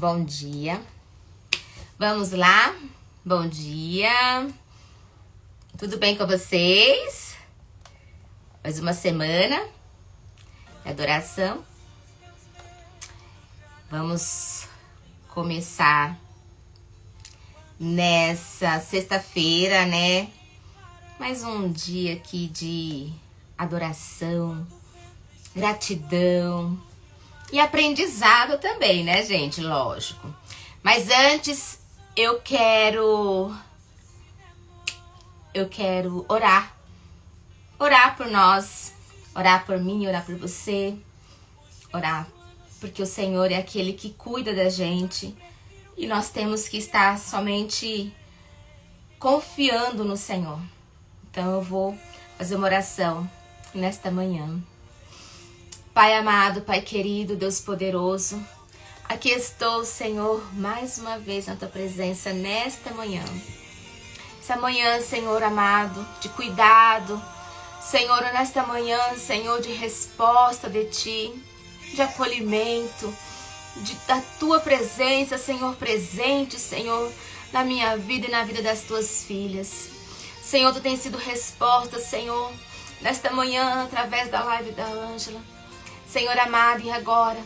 Bom dia. Vamos lá? Bom dia. Tudo bem com vocês? Mais uma semana de adoração. Vamos começar nessa sexta-feira, né? Mais um dia aqui de adoração, gratidão e aprendizado também, né, gente? Lógico. Mas antes, eu quero orar. Orar por nós, orar por mim, orar por você, orar porque o Senhor é aquele que cuida da gente e nós temos que estar somente confiando no Senhor. Então eu vou fazer uma oração nesta manhã. Pai amado, Pai querido, Deus poderoso, aqui estou, Senhor, mais uma vez na Tua presença nesta manhã. Essa manhã, Senhor amado, de cuidado, Senhor, nesta manhã, Senhor, de resposta de Ti, de acolhimento, da Tua presença, Senhor, presente, Senhor, na minha vida e na vida das Tuas filhas. Senhor, Tu tens sido resposta, Senhor, nesta manhã, através da live da Ângela. Senhor amado, e agora,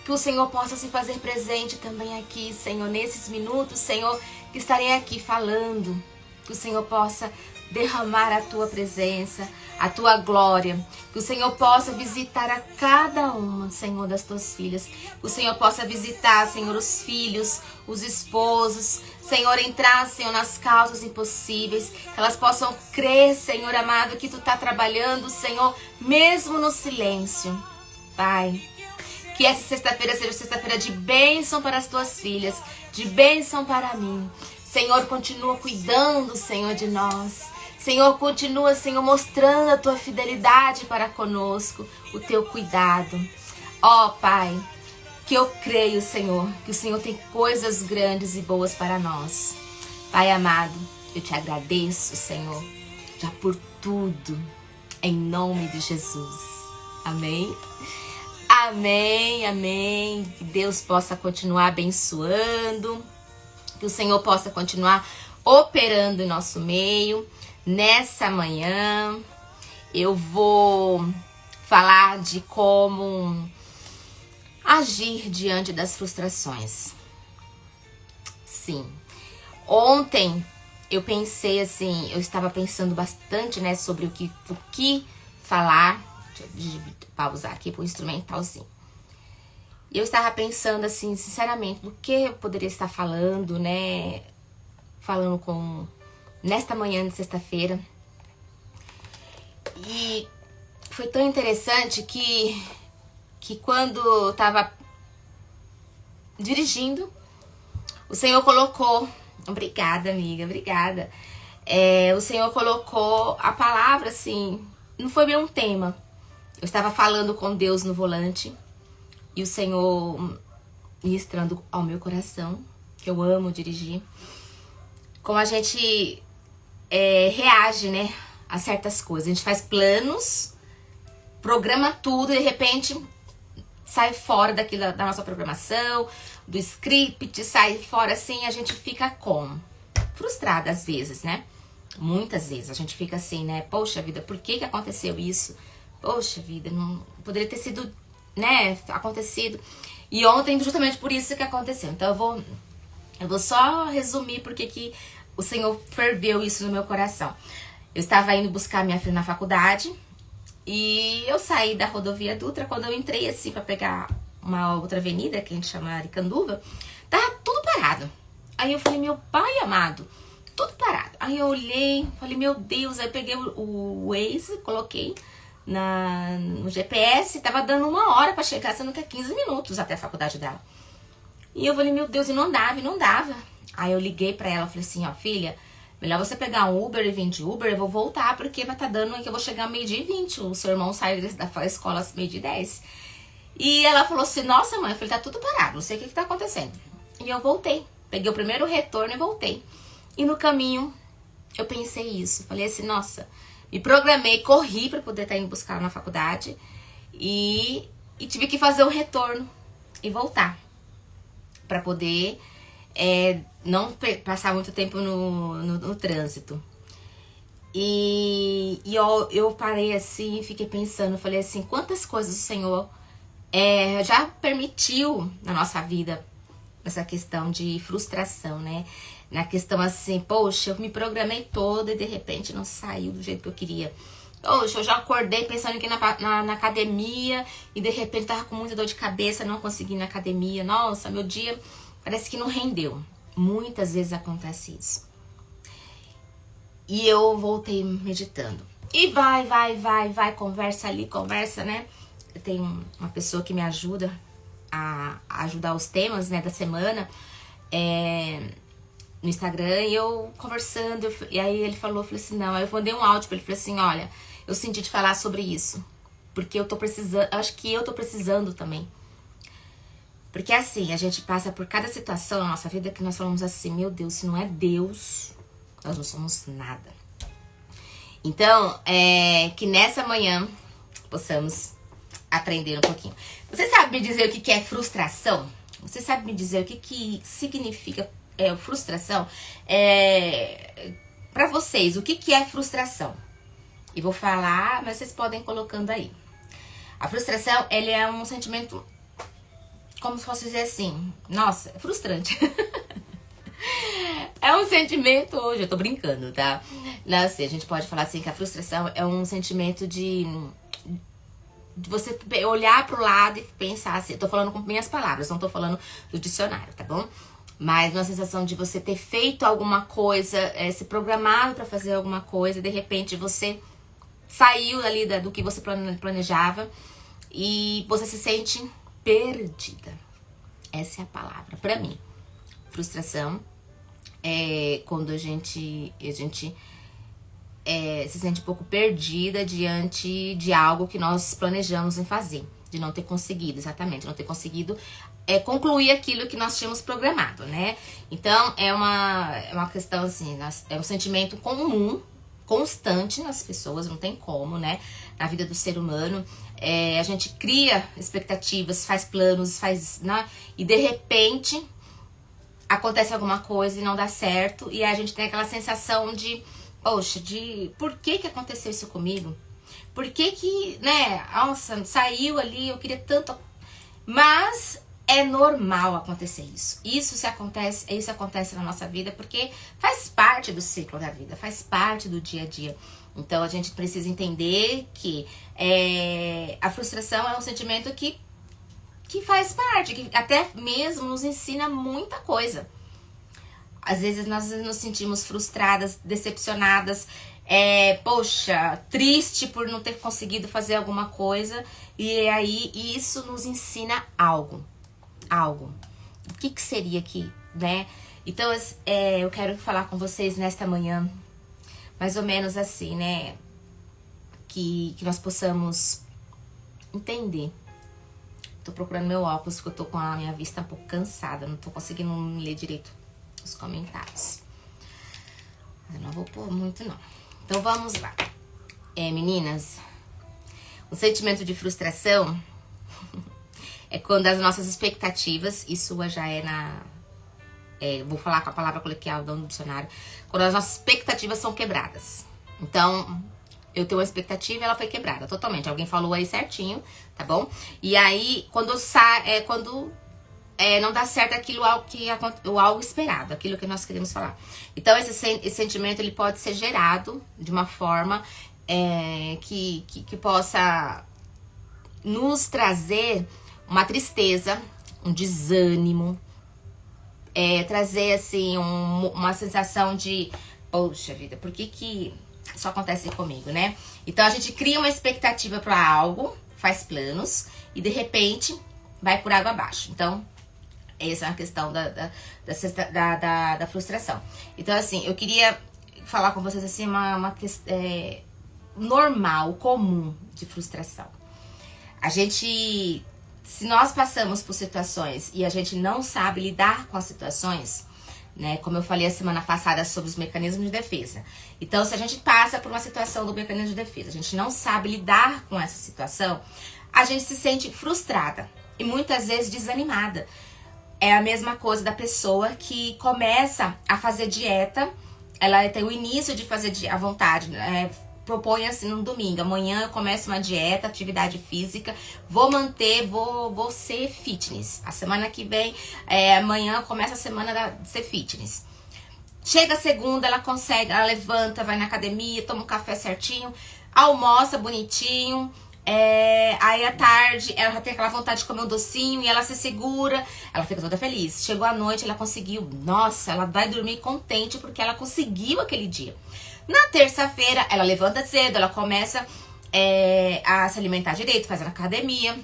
que o Senhor possa se fazer presente também aqui, Senhor, nesses minutos, Senhor, que estarei aqui falando, que o Senhor possa derramar a Tua presença, a Tua glória, que o Senhor possa visitar a cada uma, Senhor, das Tuas filhas, que o Senhor possa visitar, Senhor, os filhos, os esposos, Senhor, entrar, Senhor, nas causas impossíveis, que elas possam crer, Senhor amado, que Tu está trabalhando, Senhor, mesmo no silêncio. Pai, que essa sexta-feira seja sexta-feira de bênção para as Tuas filhas, de bênção para mim. Senhor, continua cuidando, Senhor, de nós. Senhor, continua, Senhor, mostrando a Tua fidelidade para conosco, o Teu cuidado. Ó, Pai, que eu creio, Senhor, que o Senhor tem coisas grandes e boas para nós. Pai amado, eu Te agradeço, Senhor, já por tudo, em nome de Jesus. Amém? Amém, amém. Que Deus possa continuar abençoando, que o Senhor possa continuar operando em nosso meio. Nessa manhã eu vou falar de como agir diante das frustrações. Sim, ontem eu pensei assim, eu estava pensando bastante, né, sobre o que falar. Deixa eu pausar aqui pro instrumentalzinho. E eu estava pensando assim, sinceramente, do que eu poderia estar falando, né, nesta manhã de sexta-feira. E foi tão interessante que quando eu tava dirigindo, o Senhor colocou... Obrigada, amiga, obrigada. O Senhor colocou a palavra, assim, não foi bem um tema. Eu estava falando com Deus no volante e o Senhor ministrando ao meu coração, que eu amo dirigir. Como a gente reage, né, a certas coisas. A gente faz planos, programa tudo e de repente sai fora daquilo, da nossa programação, do script, sai fora assim, a gente fica como? Frustrada às vezes, né? Muitas vezes a gente fica assim, né? Poxa vida, por que aconteceu isso? Poxa vida, não poderia ter sido, né, acontecido. E ontem justamente por isso que aconteceu. Então eu vou só resumir porque que o Senhor ferveu isso no meu coração. Eu estava indo buscar minha filha na faculdade e eu saí da rodovia Dutra. Quando eu entrei assim para pegar uma outra avenida, que a gente chama Aricanduva, tava tudo parado. Aí eu falei, meu pai amado, tudo parado. Aí eu olhei, falei, meu Deus, aí eu peguei o Waze, coloquei no GPS, tava dando 1 hora para chegar, sendo que é 15 minutos até a faculdade dela. E eu falei, meu Deus, e não dava. Aí eu liguei pra ela, falei assim, ó, filha, melhor você pegar um Uber e vir de Uber, eu vou voltar, porque vai tá dando que eu vou chegar 12h20, o seu irmão sai da escola às 12h10. E ela falou assim, nossa mãe, eu falei, tá tudo parado, não sei o que tá acontecendo. E eu voltei, peguei o primeiro retorno e voltei. E no caminho, eu pensei isso, falei assim, nossa, me programei, corri pra poder estar indo buscar ela na faculdade e tive que fazer o retorno e voltar. para poder não passar muito tempo no trânsito. E eu parei assim, fiquei pensando, falei assim, quantas coisas o Senhor já permitiu na nossa vida, nessa questão de frustração, né? Na questão assim, poxa, eu me programei toda e de repente não saiu do jeito que eu queria. Poxa, eu já acordei pensando que na academia e de repente tava com muita dor de cabeça, não consegui ir na academia. Nossa, meu dia parece que não rendeu. Muitas vezes acontece isso. E eu voltei meditando. E vai, conversa ali, conversa, né? Eu tenho uma pessoa que me ajuda a ajudar os temas, né, da semana no Instagram, e eu conversando, e aí ele falou, eu falei assim, não, aí eu mandei um áudio pra ele, falei assim, olha, eu senti de falar sobre isso, porque eu tô precisando, acho que eu tô precisando também. Porque assim, a gente passa por cada situação na nossa vida que nós falamos assim, meu Deus, se não é Deus, nós não somos nada. Então, que nessa manhã possamos aprender um pouquinho. Você sabe me dizer o que é frustração? Você sabe me dizer o que significa frustração? Pra vocês, o que é frustração? E vou falar, mas vocês podem ir colocando aí. A frustração, ele é um sentimento, como se fosse dizer assim, nossa, é frustrante. É um sentimento, hoje eu tô brincando, tá? Não, assim, a gente pode falar assim que a frustração é um sentimento de você olhar pro lado e pensar assim, eu tô falando com minhas palavras, não tô falando do dicionário, tá bom? Mas uma sensação de você ter feito alguma coisa, se programado pra fazer alguma coisa, e de repente você saiu ali do que você planejava e você se sente perdida. Essa é a palavra pra mim. Frustração é quando a gente se sente um pouco perdida diante de algo que nós planejamos em fazer, de não ter conseguido, exatamente, não ter conseguido concluir aquilo que nós tínhamos programado, né? Então, é uma questão assim, é um sentimento comum, constante nas pessoas, não tem como, né? Na vida do ser humano, a gente cria expectativas, faz planos, né? E de repente acontece alguma coisa e não dá certo, e a gente tem aquela sensação de, poxa, por que aconteceu isso comigo? Por que, né, nossa, saiu ali, eu queria tanto. Mas é normal acontecer isso. Isso acontece na nossa vida porque faz parte do ciclo da vida, faz parte do dia a dia. Então a gente precisa entender que a frustração é um sentimento que faz parte, que até mesmo nos ensina muita coisa. Às vezes nós nos sentimos frustradas, decepcionadas, poxa, triste por não ter conseguido fazer alguma coisa, e aí isso nos ensina algo. O que seria aqui, né? Então, eu quero falar com vocês nesta manhã, mais ou menos assim, né? Que nós possamos entender. Tô procurando meu óculos, porque eu tô com a minha vista um pouco cansada, não tô conseguindo ler direito os comentários. Eu não vou pôr muito, não. Então, vamos lá. Meninas, o sentimento de frustração é quando as nossas expectativas, isso já vou falar com a palavra coloquial do dicionário, quando as nossas expectativas são quebradas. Então, eu tenho uma expectativa e ela foi quebrada totalmente. Alguém falou aí certinho, tá bom? E aí, quando não dá certo algo esperado, aquilo que nós queremos falar. Então, esse sentimento, ele pode ser gerado de uma forma que possa nos trazer uma tristeza, um desânimo, trazer, assim, uma sensação de, poxa vida, por que isso acontece comigo, né? Então, a gente cria uma expectativa para algo, faz planos, e de repente, vai por água abaixo. Então, essa é a questão da frustração. Então, assim, eu queria falar com vocês, assim, uma questão normal, comum de frustração. Se nós passamos por situações e a gente não sabe lidar com as situações, né? Como eu falei a semana passada sobre os mecanismos de defesa. Então, se a gente passa por uma situação do mecanismo de defesa, a gente não sabe lidar com essa situação, a gente se sente frustrada e muitas vezes desanimada. é a mesma coisa da pessoa que começa a fazer dieta. Ela tem o início de fazer a vontade, propõe assim no domingo, amanhã eu começo uma dieta, atividade física, vou manter, vou ser fitness. A semana que vem, amanhã começa a semana de ser fitness. Chega a segunda, ela consegue, ela levanta, vai na academia, toma um café certinho, almoça bonitinho, aí à tarde ela já tem aquela vontade de comer um docinho e ela se segura, ela fica toda feliz. Chegou a noite, ela conseguiu, nossa, ela vai dormir contente porque ela conseguiu aquele dia. Na terça-feira, ela levanta cedo, ela começa a se alimentar direito, faz academia,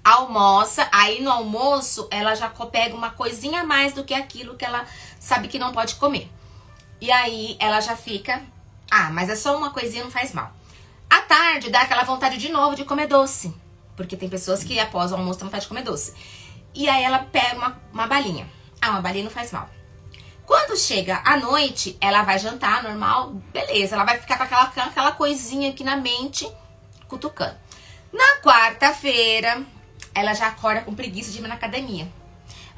almoça, aí no almoço ela já pega uma coisinha a mais do que aquilo que ela sabe que não pode comer. E aí ela já fica, mas é só uma coisinha, não faz mal. À tarde dá aquela vontade de novo de comer doce, porque tem pessoas que após o almoço têm vontade de comer doce. E aí ela pega uma balinha. Uma balinha não faz mal. Quando chega à noite, ela vai jantar normal, beleza, ela vai ficar com aquela coisinha aqui na mente, cutucando. Na quarta-feira, ela já acorda com preguiça de ir na academia.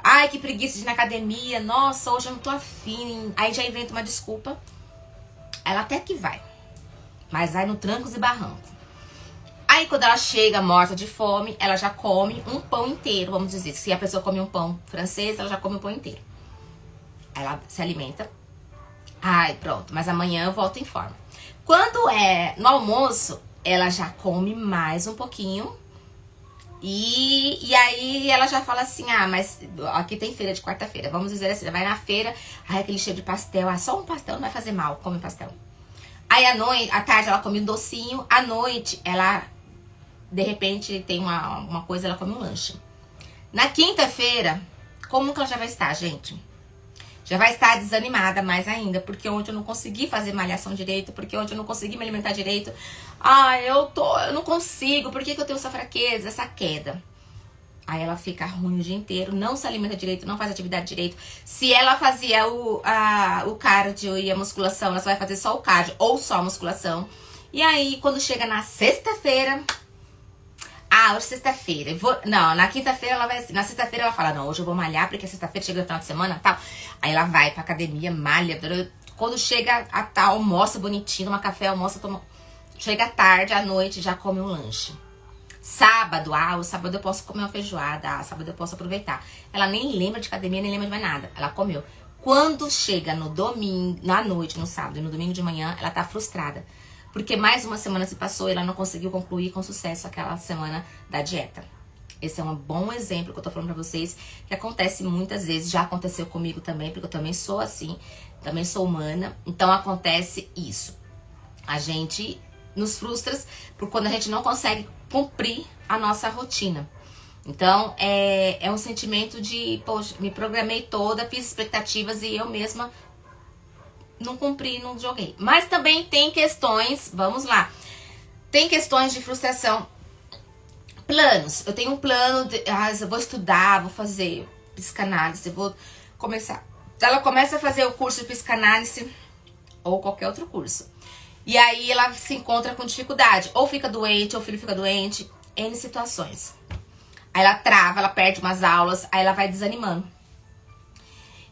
Ai, que preguiça de ir na academia, nossa, hoje eu não tô afim. Aí já inventa uma desculpa. Ela até que vai, mas vai no trancos e barrancos. Aí quando ela chega morta de fome, ela já come um pão inteiro, vamos dizer. Se a pessoa come um pão francês, ela já come um pão inteiro. Ela se alimenta. Ai, pronto, mas amanhã eu volto em forma. Quando é no almoço, ela já come mais um pouquinho. E aí ela já fala assim, mas aqui tem feira de quarta-feira. Vamos dizer assim, ela vai na feira, aquele cheio de pastel. Só um pastel não vai fazer mal, come pastel. Aí à tarde ela come um docinho. À noite, ela, de repente, tem uma coisa, ela come um lanche. Na quinta-feira, como que ela já vai estar, gente? Já vai estar desanimada mais ainda, porque ontem eu não consegui fazer malhação direito, porque ontem eu não consegui me alimentar direito. Eu não consigo, por que eu tenho essa fraqueza, essa queda? Aí ela fica ruim o dia inteiro, não se alimenta direito, não faz atividade direito. Se ela fazia o cardio e a musculação, ela só vai fazer só o cardio ou só a musculação. E aí, quando chega na sexta-feira... hoje é sexta-feira. Não, na quinta-feira ela vai assim. Na sexta-feira ela fala, não, hoje eu vou malhar, porque sexta-feira chega no final de semana e tal. Aí ela vai pra academia, malha. Quando chega a tal, almoça bonitinho, toma café, almoça, chega à tarde, à noite, já come um lanche. Sábado, o sábado eu posso comer uma feijoada, sábado eu posso aproveitar. Ela nem lembra de academia, nem lembra de mais nada. Ela comeu. Quando chega no domingo, na noite, no sábado e no domingo de manhã, ela tá frustrada. Porque mais uma semana se passou e ela não conseguiu concluir com sucesso aquela semana da dieta. Esse é um bom exemplo que eu tô falando pra vocês, que acontece muitas vezes, já aconteceu comigo também, porque eu também sou assim, também sou humana, então acontece isso. A gente nos frustra por quando a gente não consegue cumprir a nossa rotina. Então, é um sentimento de, poxa, me programei toda, fiz expectativas e eu mesma não cumpri, não joguei. Mas também tem questões, vamos lá, tem questões de frustração. Planos, eu tenho um plano, eu vou estudar, vou fazer psicanálise, eu vou começar. Ela começa a fazer o curso de psicanálise ou qualquer outro curso. E aí ela se encontra com dificuldade, ou fica doente, ou o filho fica doente, N situações. Aí ela trava, ela perde umas aulas, aí ela vai desanimando.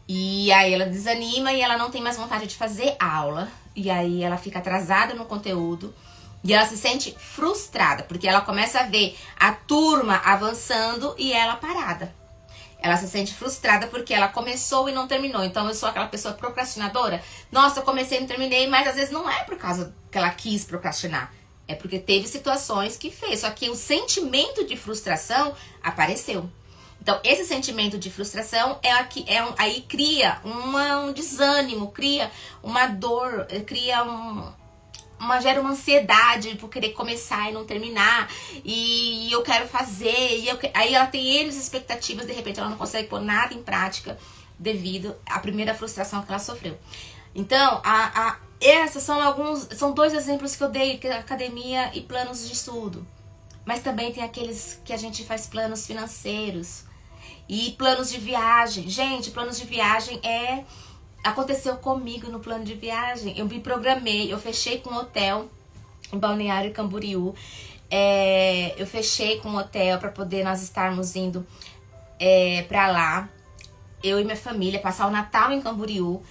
E aí ela desanima e ela não tem mais vontade de fazer aula. E aí ela fica atrasada no conteúdo. E ela se sente frustrada, porque ela começa a ver a turma avançando e ela parada. Ela se sente frustrada porque ela começou e não terminou. Então eu sou aquela pessoa procrastinadora. Nossa, eu comecei e não terminei, mas às vezes não é por causa que ela quis procrastinar. É porque teve situações que fez. Só que o sentimento de frustração apareceu. Então, esse sentimento de frustração aí cria um desânimo, cria uma dor, cria gera uma ansiedade por querer começar e não terminar. E eu quero fazer. Aí ela tem N expectativas, de repente ela não consegue pôr nada em prática devido à primeira frustração que ela sofreu. Então, esses são dois exemplos que eu dei, que é academia e planos de estudo. Mas também tem aqueles que a gente faz planos financeiros. E planos de viagem. Gente, planos de viagem aconteceu comigo no plano de viagem. Eu me programei, eu fechei com um hotel em Balneário Camboriú. Eu fechei com um hotel para poder nós estarmos indo pra lá. eu e minha família, passar o Natal em Camboriú.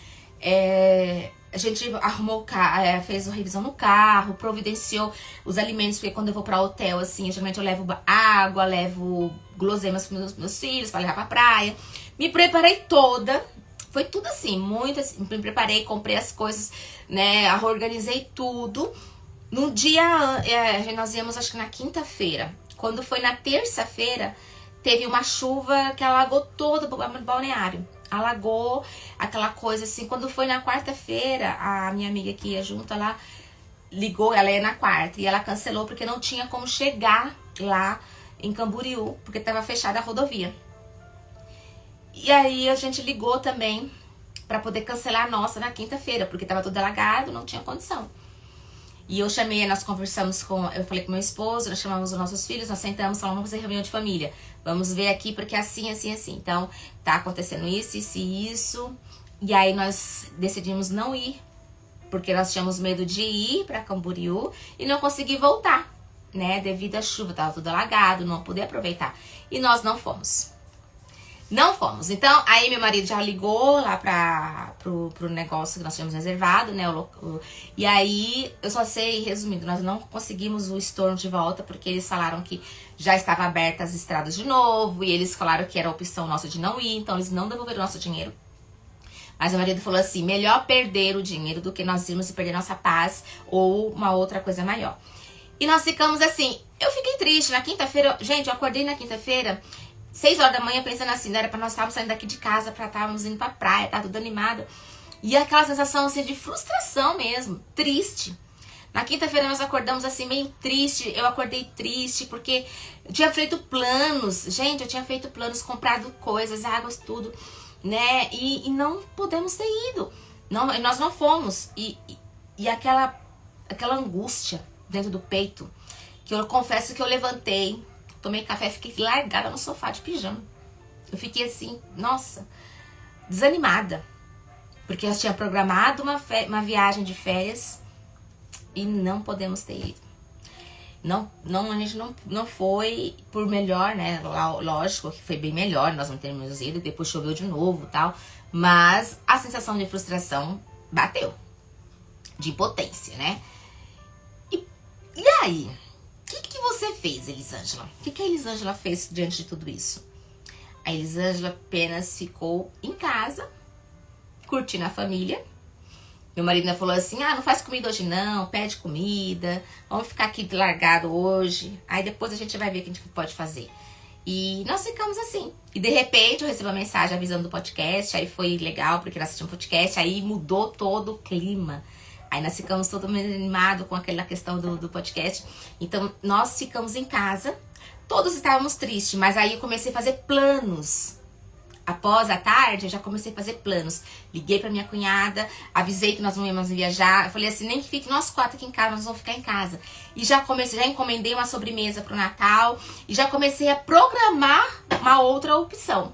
A gente arrumou o carro, fez a revisão no carro, providenciou os alimentos, porque quando eu vou pra hotel, assim, geralmente eu levo água, levo guloseimas pros meus filhos, pra levar pra praia. Me preparei toda, foi tudo assim, muito assim, me preparei, comprei as coisas, né, organizei tudo. No dia, nós íamos acho que na quinta-feira. Quando foi na terça-feira, teve uma chuva que alagou todo o balneário. Alagou aquela coisa assim. Quando foi na quarta-feira, a minha amiga que ia junto, ela ligou, ela ia na quarta, e ela cancelou porque não tinha como chegar lá em Camboriú, porque estava fechada a rodovia. E aí a gente ligou também para poder cancelar a nossa na quinta-feira, porque estava tudo alagado, não tinha condição. E eu chamei, nós conversamos eu falei com meu esposo, nós chamamos os nossos filhos, nós sentamos, falamos, vamos fazer reunião de família. Vamos ver aqui, porque é assim, assim, assim. Então, tá acontecendo isso, isso e isso. E aí nós decidimos não ir, porque nós tínhamos medo de ir pra Camboriú e não conseguir voltar, né? Devido à chuva, tava tudo alagado, não poder aproveitar. E nós não fomos. Não fomos. Então, aí meu marido já ligou lá pro negócio que nós tínhamos reservado, né? E aí, eu só sei, resumindo, nós não conseguimos o estorno de volta, porque eles falaram que já estava aberta as estradas de novo, e eles falaram que era a opção nossa de não ir, então eles não devolveram o nosso dinheiro. Mas meu marido falou assim, melhor perder o dinheiro do que nós irmos e perder nossa paz ou uma outra coisa maior. E nós ficamos assim, eu fiquei triste na quinta-feira, gente, eu acordei na quinta-feira, 6 horas da manhã, pensando assim, era pra nós estarmos saindo daqui de casa, pra estarmos indo pra praia, tá tudo animado. E aquela sensação, assim, de frustração mesmo, triste. Na quinta-feira nós acordamos, assim, meio triste. Eu acordei triste, porque eu tinha feito planos. Gente, eu tinha feito planos, comprado coisas, águas, tudo, né? E não podemos ter ido. Não, nós não fomos. E aquela angústia dentro do peito, que eu confesso que eu levantei, tomei café, fiquei largada no sofá de pijama. Eu fiquei assim, nossa, desanimada. Porque eu tinha programado uma viagem de férias e não podemos ter ido. A gente não foi por melhor, né? Lógico que foi bem melhor nós não termos ido, depois choveu de novo e tal. Mas a sensação de frustração bateu. De impotência, né? E aí? O que você fez, Elisângela? O que a Elisângela fez diante de tudo isso? A Elisângela apenas ficou em casa, curtindo a família. Meu marido falou assim, não faz comida hoje não, pede comida, vamos ficar aqui largado hoje, aí depois a gente vai ver o que a gente pode fazer. E nós ficamos assim. E de repente eu recebi uma mensagem avisando do podcast, aí foi legal, porque nós assistimos podcast, aí mudou todo o clima. Aí nós ficamos todo animados com aquela questão do podcast. Então, nós ficamos em casa. Todos estávamos tristes, mas aí eu comecei a fazer planos. Após a tarde, eu já comecei a fazer planos. Liguei pra minha cunhada, avisei que nós não íamos viajar. Eu falei assim, nem que fique nós 4 aqui em casa, nós vamos ficar em casa. E já encomendei uma sobremesa pro Natal. E já comecei a programar uma outra opção.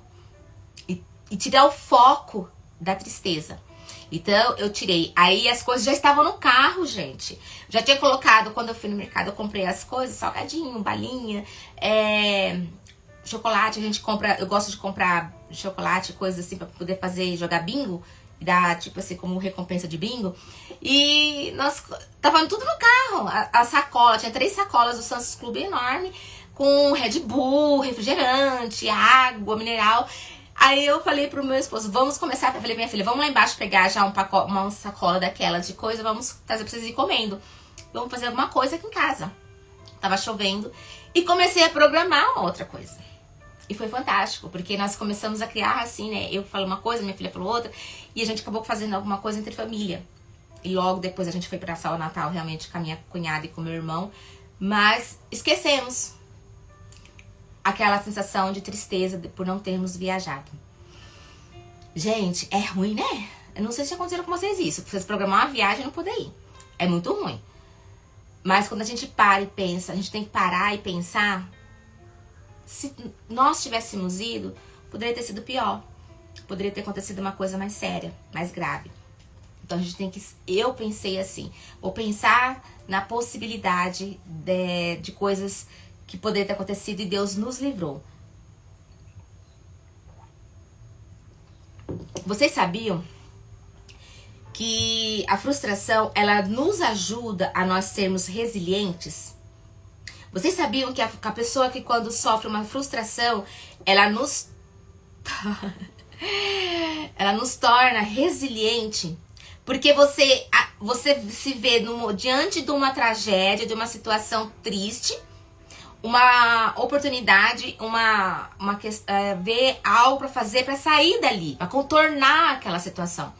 E tirar o foco da tristeza. Então, eu tirei. Aí as coisas já estavam no carro, gente. Já tinha colocado, quando eu fui no mercado, eu comprei as coisas, salgadinho, balinha, chocolate. A gente compra, eu gosto de comprar chocolate, coisas assim, pra poder jogar bingo. E dar, tipo assim, como recompensa de bingo. E nós tava tudo no carro. A sacola, tinha 3 sacolas do Sam's Club enorme, com Red Bull, refrigerante, água, mineral. Aí eu falei pro meu esposo, vamos começar, eu falei, minha filha, vamos lá embaixo pegar já uma sacola daquelas de coisa, vamos trazer pra vocês ir comendo. Vamos fazer alguma coisa aqui em casa. Tava chovendo. E comecei a programar uma outra coisa. E foi fantástico, porque nós começamos a criar assim, né? Eu falo uma coisa, minha filha falou outra, e a gente acabou fazendo alguma coisa entre família. E logo depois a gente foi passar o Natal realmente com a minha cunhada e com o meu irmão. Mas esquecemos aquela sensação de tristeza por não termos viajado. Gente, é ruim, né? Eu não sei se aconteceu com vocês isso. Vocês programar uma viagem e não poder ir. É muito ruim. Mas quando a gente para e pensa, a gente tem que parar e pensar, se nós tivéssemos ido, poderia ter sido pior. Poderia ter acontecido uma coisa mais séria, mais grave. Então a gente tem que... Eu pensei assim, vou pensar na possibilidade de coisas que poderia ter acontecido e Deus nos livrou. Vocês sabiam que a frustração, ela nos ajuda a nós sermos resilientes? Vocês sabiam que a pessoa que quando sofre uma frustração, ela nos torna resiliente? Porque você se vê diante de uma tragédia, de uma situação triste, uma oportunidade, ver algo para fazer, para sair dali, para contornar aquela situação.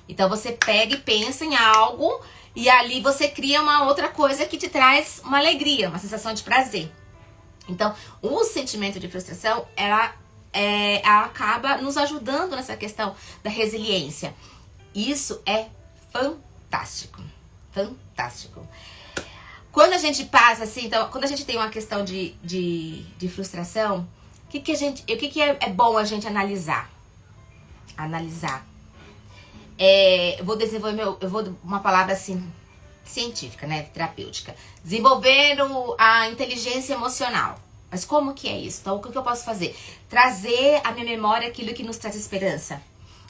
Então você pega e pensa em algo e ali você cria uma outra coisa que te traz uma alegria, uma sensação de prazer. Então o sentimento de frustração, ela acaba nos ajudando nessa questão da resiliência. Isso é fantástico, fantástico. Quando a gente passa assim, então, quando a gente tem uma questão de frustração, o que é bom a gente analisar? Eu vou uma palavra assim, científica, né, terapêutica. Desenvolvendo a inteligência emocional. Mas como que é isso? Então, o que eu posso fazer? Trazer à minha memória aquilo que nos traz esperança.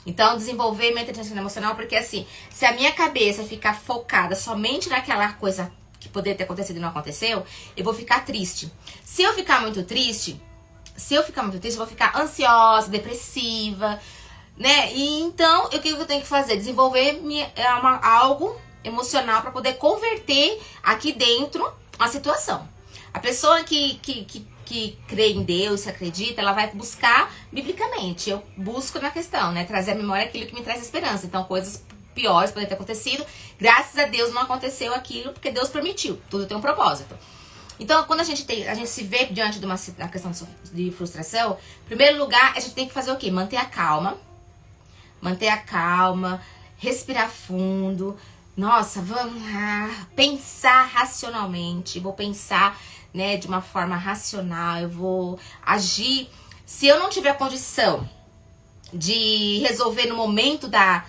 Então, desenvolver minha inteligência emocional, porque assim, se a minha cabeça ficar focada somente naquela coisa que poderia ter acontecido e não aconteceu, eu vou ficar triste. Se eu ficar muito triste, eu vou ficar ansiosa, depressiva, né? E então, o que eu tenho que fazer? Desenvolver algo emocional para poder converter aqui dentro a situação. A pessoa que crê em Deus, se acredita, ela vai buscar biblicamente. Eu busco na questão, né? Trazer à memória aquilo que me traz esperança. Então, coisas piores podem ter acontecido. Graças a Deus não aconteceu aquilo, porque Deus permitiu. Tudo tem um propósito. Então, quando a gente se vê diante de uma questão de frustração, em primeiro lugar, a gente tem que fazer o quê? Manter a calma, respirar fundo. Nossa, vamos lá, pensar racionalmente. Vou pensar, né, de uma forma racional. Eu vou agir. Se eu não tiver condição de resolver no momento da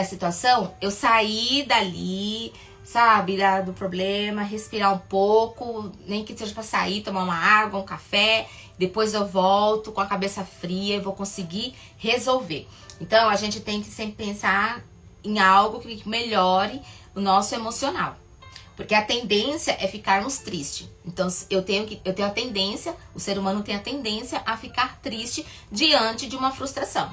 situação, eu sair dali, sabe, do problema, respirar um pouco, nem que seja pra sair, tomar uma água, um café, depois eu volto com a cabeça fria e vou conseguir resolver. Então, a gente tem que sempre pensar em algo que melhore o nosso emocional. Porque a tendência é ficarmos tristes. Então, eu tenho a tendência, o ser humano tem a tendência a ficar triste diante de uma frustração.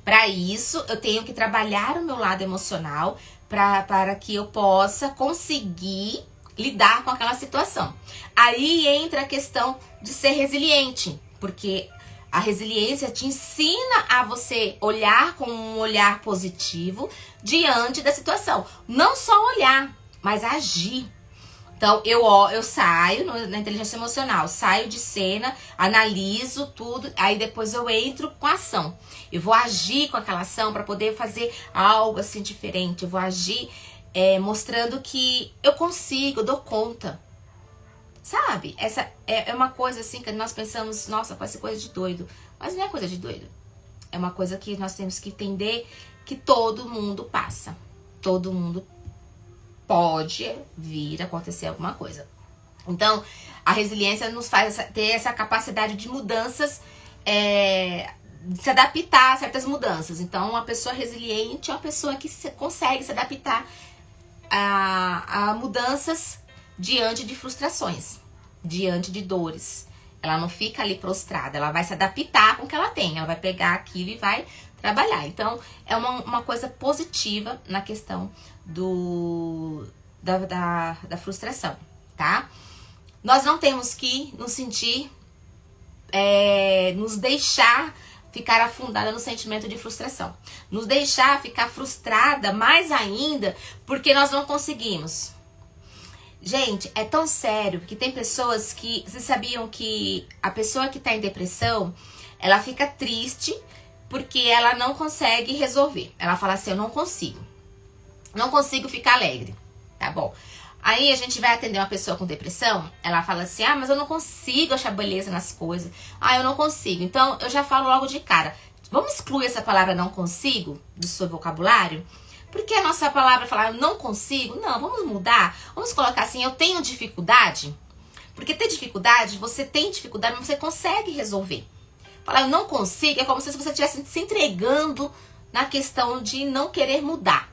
Para isso, eu tenho que trabalhar o meu lado emocional para que eu possa conseguir lidar com aquela situação. Aí entra a questão de ser resiliente, porque a resiliência te ensina a você olhar com um olhar positivo diante da situação. Não só olhar, mas agir. Então, eu saio na inteligência emocional, saio de cena, analiso tudo, aí depois eu entro com a ação. Eu vou agir com aquela ação para poder fazer algo assim diferente. Eu vou agir mostrando que eu consigo, eu dou conta. Sabe? Essa é uma coisa assim que nós pensamos, nossa, pode ser coisa de doido. Mas não é coisa de doido. É uma coisa que nós temos que entender que todo mundo passa. Todo mundo pode vir a acontecer alguma coisa. Então, a resiliência nos faz ter essa capacidade de mudanças, de se adaptar a certas mudanças. Então, uma pessoa resiliente é uma pessoa que consegue se adaptar a mudanças diante de frustrações, diante de dores. Ela não fica ali prostrada, ela vai se adaptar com o que ela tem, ela vai pegar aquilo e vai trabalhar. Então, é uma coisa positiva na questão da frustração, tá? Nós não temos que nos sentir, nos deixar ficar afundada no sentimento de frustração. Nos deixar ficar frustrada mais ainda porque nós não conseguimos. Gente, é tão sério que tem pessoas que... Vocês sabiam que a pessoa que tá em depressão, ela fica triste porque ela não consegue resolver. Ela fala assim, eu não consigo ficar alegre, tá bom? Aí a gente vai atender uma pessoa com depressão, ela fala assim, mas eu não consigo achar beleza nas coisas. Eu não consigo. Então, eu já falo logo de cara, vamos excluir essa palavra não consigo do seu vocabulário? Porque a nossa palavra falar eu não consigo, não, vamos mudar. Vamos colocar assim, eu tenho dificuldade. Porque ter dificuldade, você tem dificuldade, mas você consegue resolver. Falar eu não consigo é como se você estivesse se entregando na questão de não querer mudar.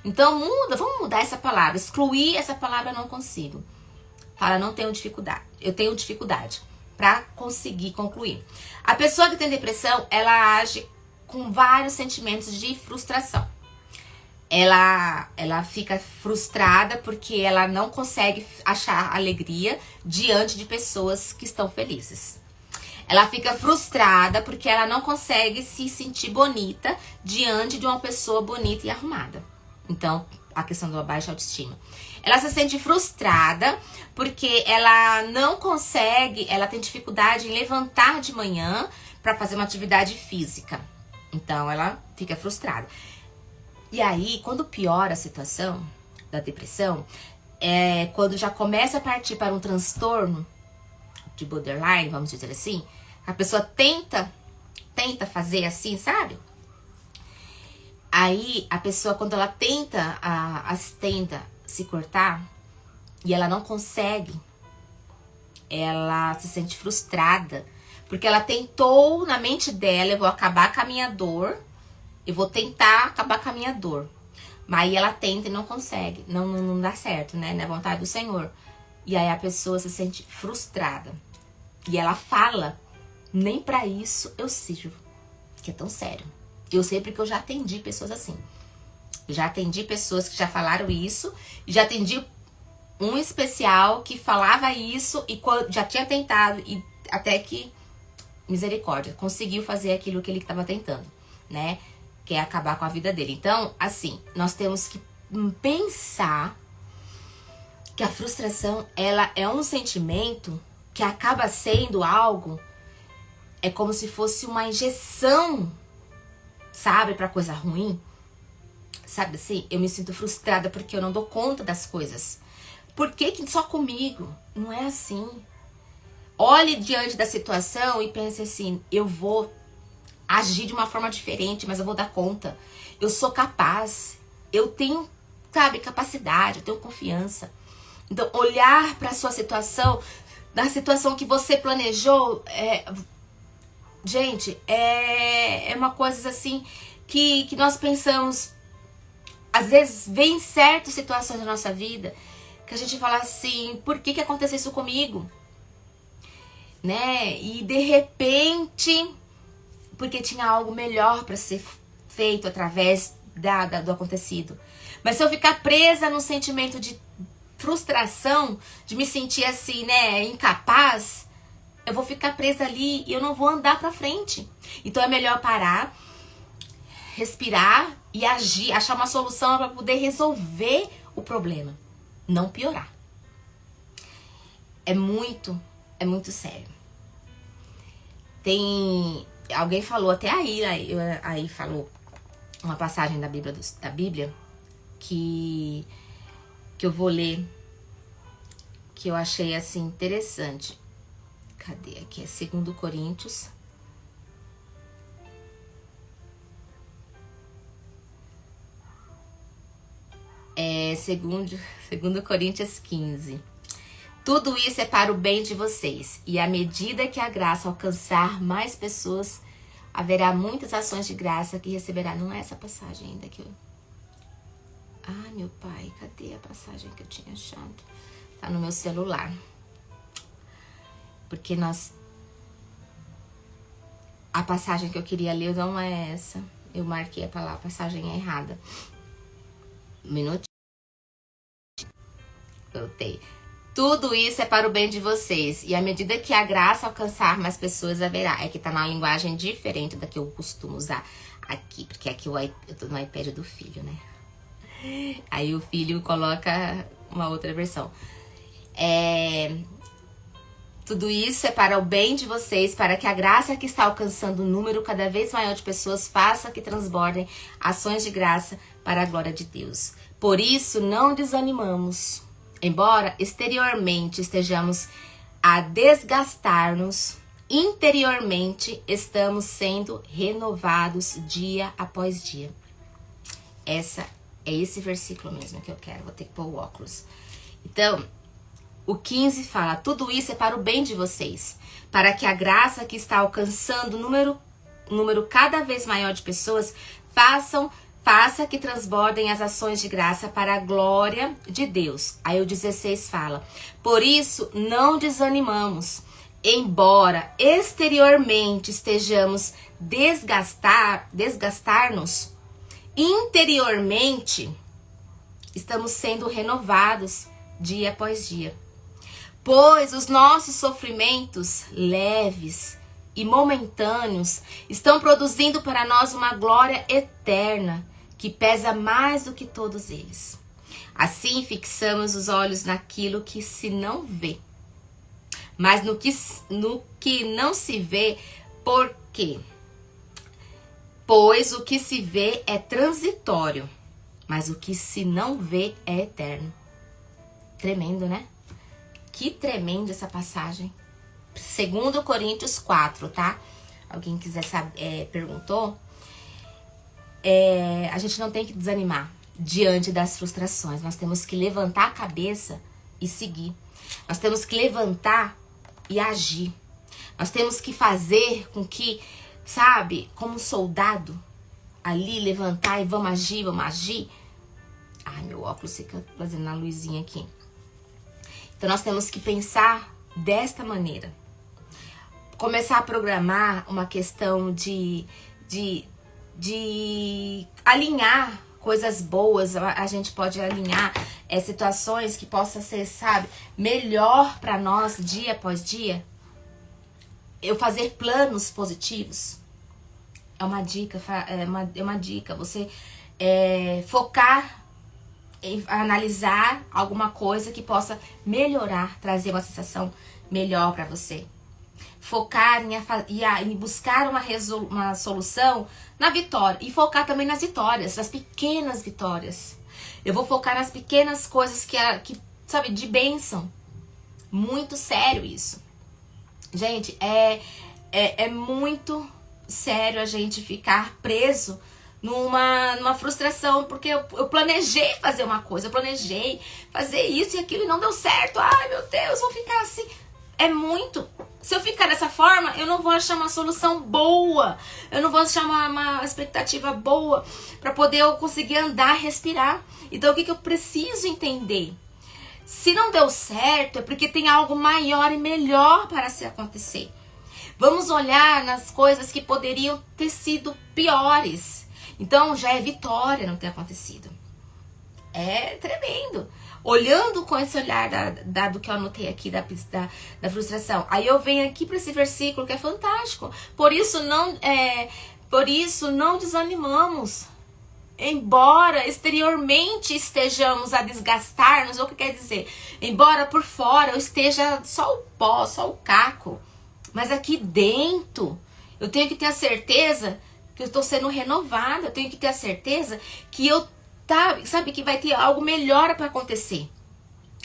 Então vamos mudar essa palavra, excluir essa palavra não consigo. Fala, não tenho dificuldade, eu tenho dificuldade para conseguir concluir. A pessoa que tem depressão, ela age com vários sentimentos de frustração. Ela fica frustrada porque ela não consegue achar alegria diante de pessoas que estão felizes. Ela fica frustrada porque ela não consegue se sentir bonita diante de uma pessoa bonita e arrumada. Então, a questão da baixa autoestima. Ela se sente frustrada porque ela não consegue, ela tem dificuldade em levantar de manhã para fazer uma atividade física. Então, ela fica frustrada. E aí, quando piora a situação da depressão, quando já começa a partir para um transtorno de borderline, vamos dizer assim, a pessoa tenta fazer assim, sabe? Aí, a pessoa, quando ela tenta se cortar e ela não consegue, ela se sente frustrada, porque ela tentou na mente dela, eu vou acabar com a minha dor, eu vou tentar acabar com a minha dor. Mas aí ela tenta e não consegue, não dá certo, né? Não é vontade do Senhor. E aí a pessoa se sente frustrada. E ela fala, nem pra isso eu sirvo, que é tão sério. Eu sei porque eu já atendi pessoas assim. Eu já atendi pessoas que já falaram isso, e já atendi um especial que falava isso e já tinha tentado, e até que, misericórdia, conseguiu fazer aquilo que ele estava tentando, né? Que é acabar com a vida dele. Então, assim, nós temos que pensar que a frustração, ela é um sentimento que acaba sendo algo, é como se fosse uma injeção, sabe, pra coisa ruim. Sabe assim, eu me sinto frustrada porque eu não dou conta das coisas. Por que só comigo? Não é assim. Olhe diante da situação e pense assim, eu vou agir de uma forma diferente, mas eu vou dar conta. Eu sou capaz. Eu tenho, sabe, capacidade, eu tenho confiança. Então, olhar para a sua situação, na situação que você planejou, gente, é uma coisa assim que nós pensamos. Às vezes vem certas situações na nossa vida que a gente fala assim, por que aconteceu isso comigo? Né? E de repente, porque tinha algo melhor para ser feito através do acontecido. Mas se eu ficar presa no sentimento de frustração, de me sentir assim, né, incapaz, eu vou ficar presa ali e eu não vou andar pra frente. Então é melhor parar, respirar e agir, achar uma solução para poder resolver o problema, não piorar. É muito sério. Alguém falou até aí falou uma passagem da Bíblia que eu vou ler, que eu achei assim interessante. Cadê? Aqui é 2 Coríntios. É 2 Coríntios 15. Tudo isso é para o bem de vocês. E à medida que a graça alcançar mais pessoas, haverá muitas ações de graça que receberá. Não é essa passagem ainda que eu... Ah, meu pai, cadê a passagem que eu tinha achado? Tá no meu celular. Porque a passagem que eu queria ler não é essa. Eu marquei a passagem errada. Um minutinho. Voltei. Tudo isso é para o bem de vocês. E à medida que a graça alcançar mais pessoas, haverá. É que tá numa linguagem diferente da que eu costumo usar aqui. Porque aqui eu tô no iPad do filho, né? Aí o filho coloca uma outra versão. Tudo isso é para o bem de vocês, para que a graça que está alcançando um número cada vez maior de pessoas faça que transbordem ações de graça para a glória de Deus. Por isso, não desanimamos. Embora exteriormente estejamos a desgastar-nos, interiormente estamos sendo renovados dia após dia. É esse versículo mesmo que eu quero. Vou ter que pôr o óculos. Então, O 15 fala, tudo isso é para o bem de vocês, para que a graça que está alcançando número cada vez maior de pessoas faça que transbordem as ações de graça para a glória de Deus. Aí o 16 fala, por isso não desanimamos, embora exteriormente estejamos desgastar-nos, interiormente estamos sendo renovados dia após dia. Pois os nossos sofrimentos leves e momentâneos estão produzindo para nós uma glória eterna que pesa mais do que todos eles. Assim fixamos os olhos naquilo que se não vê, mas no que não se vê. Por quê? Pois o que se vê é transitório, mas o que se não vê é eterno. Tremendo, né? Que tremendo essa passagem. 2 Coríntios 4, tá? Alguém quiser saber, perguntou. A gente não tem que desanimar diante das frustrações. Nós temos que levantar a cabeça e seguir. Nós temos que levantar e agir. Nós temos que fazer com que, sabe, como um soldado, ali levantar e vamos agir. Ai, meu óculos fica fazendo a luzinha aqui. Então nós temos que pensar desta maneira. Começar a programar uma questão de alinhar coisas boas. A gente pode alinhar situações que possam ser, sabe, melhor para nós dia após dia. Eu fazer planos positivos é uma dica. Você focar em analisar alguma coisa que possa melhorar, trazer uma sensação melhor para você. Focar em buscar uma solução na vitória. E focar também nas vitórias, nas pequenas vitórias. Eu vou focar nas pequenas coisas que sabe, de bênção. Muito sério isso. Gente, é muito sério a gente ficar preso numa frustração, porque eu planejei fazer uma coisa, eu planejei fazer isso e aquilo e não deu certo. Ai, meu Deus, vou ficar assim. Se eu ficar dessa forma, eu não vou achar uma solução boa, eu não vou achar uma expectativa boa para poder eu conseguir andar, respirar. Então, o que eu preciso entender? Se não deu certo, é porque tem algo maior e melhor para se acontecer. Vamos olhar nas coisas que poderiam ter sido piores. Então, já é vitória não ter acontecido. É tremendo. Olhando com esse olhar do que eu anotei aqui da frustração. Aí eu venho aqui para esse versículo que é fantástico. Por isso não desanimamos. Embora exteriormente estejamos a desgastar-nos, o que quer dizer? Embora por fora eu esteja só o pó, só o caco. Mas aqui dentro, eu tenho que ter a certeza que eu estou sendo renovada. Eu tenho que ter a certeza que que vai ter algo melhor para acontecer.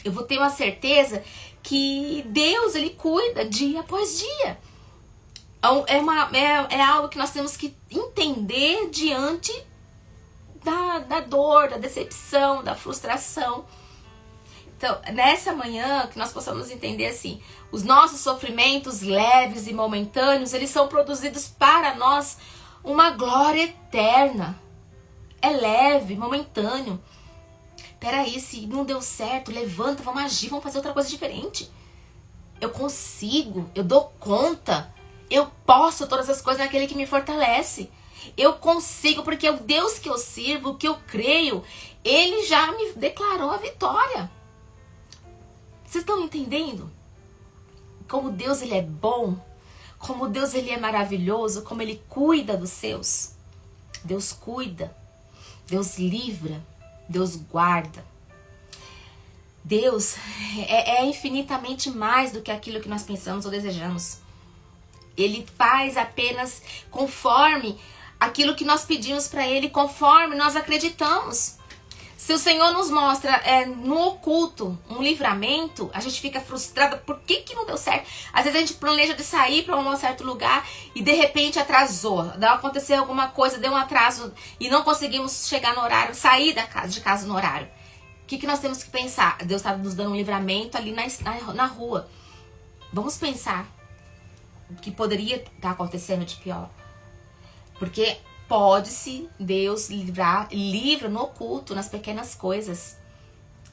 Eu vou ter uma certeza que Deus, Ele cuida dia após dia. É algo que nós temos que entender diante da dor, da decepção, da frustração. Então, nessa manhã, que nós possamos entender assim, os nossos sofrimentos leves e momentâneos, eles são produzidos para nós uma glória eterna. É leve, momentâneo. Peraí, se não deu certo, levanta, vamos agir, vamos fazer outra coisa diferente. Eu consigo, eu dou conta, eu posso todas as coisas naquele que me fortalece. Eu consigo, porque o Deus que eu sirvo, o que eu creio, Ele já me declarou a vitória. Vocês estão entendendo? Como Deus, Ele é bom, como Deus, Ele é maravilhoso, como Ele cuida dos seus. Deus cuida, Deus livra, Deus guarda. Deus é infinitamente mais do que aquilo que nós pensamos ou desejamos. Ele faz apenas conforme aquilo que nós pedimos para Ele, conforme nós acreditamos. Se o Senhor nos mostra no oculto um livramento, a gente fica frustrada. Por que não deu certo? Às vezes a gente planeja de sair para um certo lugar e de repente atrasou. Aconteceu alguma coisa, deu um atraso e não conseguimos chegar no horário, sair de casa no horário. O que nós temos que pensar? Deus está nos dando um livramento ali na rua. Vamos pensar o que poderia estar acontecendo de pior. Porque pode-se Deus livra no oculto, nas pequenas coisas.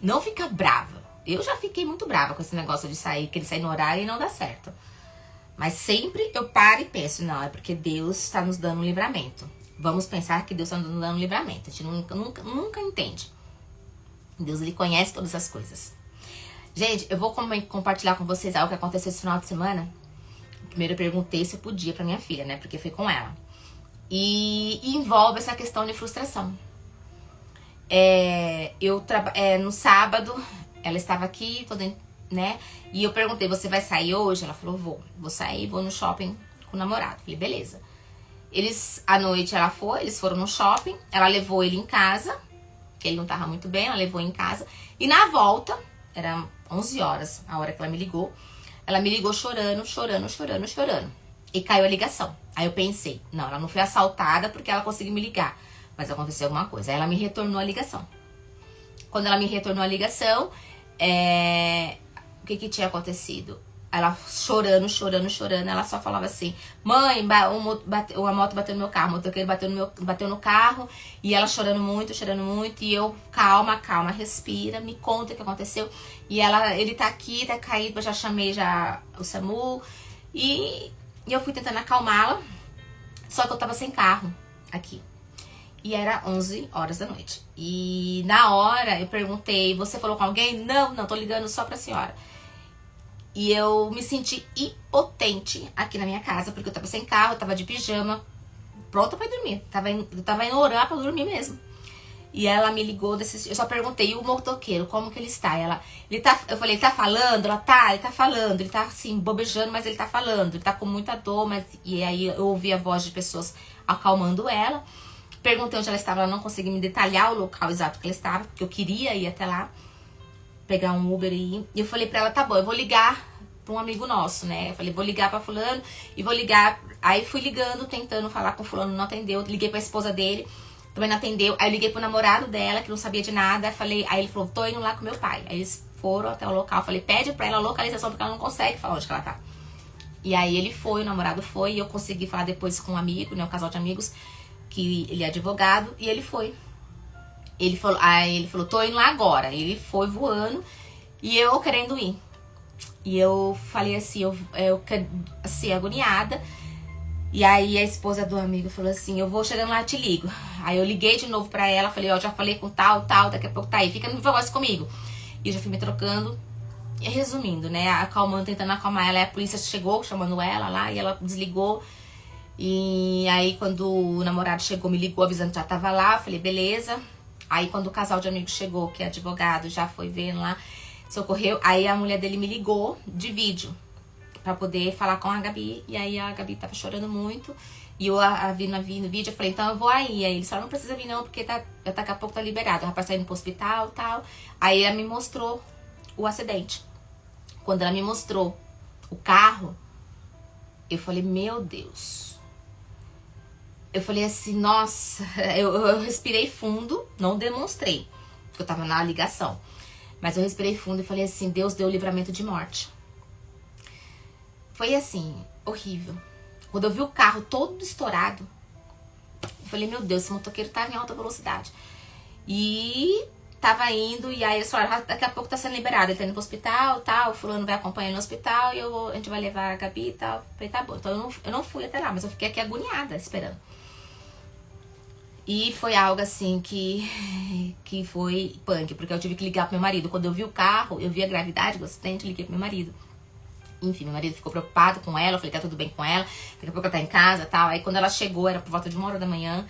Não fica brava. Eu já fiquei muito brava com esse negócio de querer sair no horário e não dar certo. Mas sempre eu paro e penso, não, é porque Deus está nos dando um livramento. Vamos pensar que Deus está nos dando um livramento. A gente nunca entende. Deus, ele conhece todas as coisas. Gente, eu vou compartilhar com vocês algo que aconteceu esse final de semana. Primeiro eu perguntei se eu podia pra minha filha, né? Porque foi com ela. E envolve essa questão de frustração. No sábado, ela estava aqui, né? E eu perguntei, você vai sair hoje? Ela falou, vou sair, vou no shopping com o namorado. Falei, beleza. À noite eles foram no shopping, ela levou ele em casa, que ele não tava muito bem, ela levou em casa. E na volta, era 11 horas, a hora que ela me ligou chorando. E caiu a ligação. Aí eu pensei, não, ela não foi assaltada porque ela conseguiu me ligar. Mas aconteceu alguma coisa. Aí ela me retornou a ligação. Quando ela me retornou a ligação, o que tinha acontecido? Ela chorando, ela só falava assim, mãe, uma moto bateu no meu carro, o motoqueiro bateu no carro, e ela chorando muito, e eu, calma, respira, me conta o que aconteceu. E ele tá aqui, tá caído, eu já chamei o SAMU, e eu fui tentando acalmá-la, só que eu tava sem carro aqui. E era 11 horas da noite. E na hora eu perguntei, você falou com alguém? Não, tô ligando só pra senhora. E eu me senti impotente aqui na minha casa, porque eu tava sem carro, eu tava de pijama, pronta pra dormir. Eu tava indo orar pra dormir mesmo. E ela me ligou, eu só perguntei, e o motoqueiro, como que ele está? Eu falei, ele tá falando? Ele tá falando, ele tá assim, bobejando, mas ele tá falando, ele tá com muita dor, e aí eu ouvi a voz de pessoas acalmando ela. Perguntei onde ela estava, ela não conseguiu me detalhar o local exato que ela estava, porque eu queria ir até lá, pegar um Uber e ir. E eu falei pra ela, tá bom, eu vou ligar pra um amigo nosso, né? Eu falei, vou ligar pra fulano e vou ligar. Aí fui ligando, tentando falar com fulano, não atendeu. Liguei pra esposa dele, também não atendeu. Aí eu liguei pro namorado dela, que não sabia de nada. Aí ele falou, tô indo lá com meu pai. Aí eles foram até o local. Eu falei, pede pra ela a localização, porque ela não consegue falar onde que ela tá. E aí ele foi, o namorado foi, e eu consegui falar depois com um amigo, né? Um casal de amigos, que ele é advogado, e ele foi. Aí ele falou, tô indo lá agora. Ele foi voando e eu querendo ir. E eu falei assim, eu assim, agoniada. E aí a esposa do amigo falou assim, eu vou chegando lá e te ligo. Aí eu liguei de novo pra ela, falei, já falei com tal, daqui a pouco tá aí, fica no voz comigo. E eu já fui me trocando. E resumindo, né, acalmando, tentando acalmar ela. Aí a polícia chegou chamando ela lá e ela desligou. E aí quando o namorado chegou, me ligou avisando que já tava lá, eu falei, beleza. Aí quando o casal de amigos chegou, que é advogado, já foi vendo lá, socorreu. Aí a mulher dele me ligou de vídeo pra poder falar com a Gabi. E aí a Gabi tava chorando muito. E eu vi no vídeo, eu falei, então eu vou aí. Aí ele falou, não precisa vir não, porque daqui a pouco tá liberado. O rapaz tá indo pro hospital e tal. Aí ela me mostrou o acidente. Quando ela me mostrou o carro, eu falei, meu Deus. Eu falei assim, nossa, eu respirei fundo, não demonstrei, porque eu tava na ligação. Mas eu respirei fundo e falei assim, Deus deu livramento de morte. Foi assim, horrível. Quando eu vi o carro todo estourado, eu falei, meu Deus, esse motoqueiro tava em alta velocidade. E tava indo, e aí eles falaram, daqui a pouco tá sendo liberado, ele tá indo pro hospital, tal, o fulano vai acompanhar ele no hospital, e a gente vai levar a Gabi e tal. Eu falei, tá bom. Então eu não fui até lá, mas eu fiquei aqui agoniada, esperando. E foi algo assim que foi punk, porque eu tive que ligar pro meu marido. Quando eu vi o carro, eu vi a gravidade do acidente, liguei pro meu marido. Enfim, meu marido ficou preocupado com ela, eu falei, tá tudo bem com ela, daqui a pouco ela tá em casa e tal. Aí quando ela chegou, era por volta de 1 hora da manhã,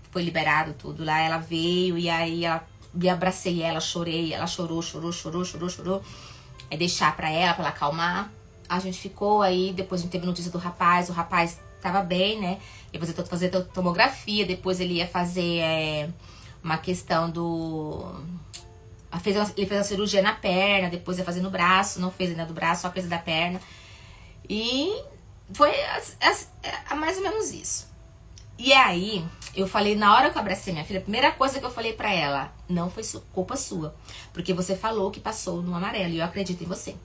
foi liberado tudo lá, ela veio e aí me abracei ela, chorei, ela chorou. Aí deixar pra ela acalmar. A gente ficou aí, depois a gente teve notícia do rapaz, o rapaz tava bem, né? Ia fazer tomografia, depois ele ia fazer uma questão ele fez a cirurgia na perna, depois ia fazer no braço, não fez ainda do braço, só fez da perna. E foi mais ou menos isso. E aí, Eu falei, na hora que eu abracei minha filha, a primeira coisa que eu falei pra ela, não foi culpa sua. Porque você falou que passou no amarelo e eu acredito em você.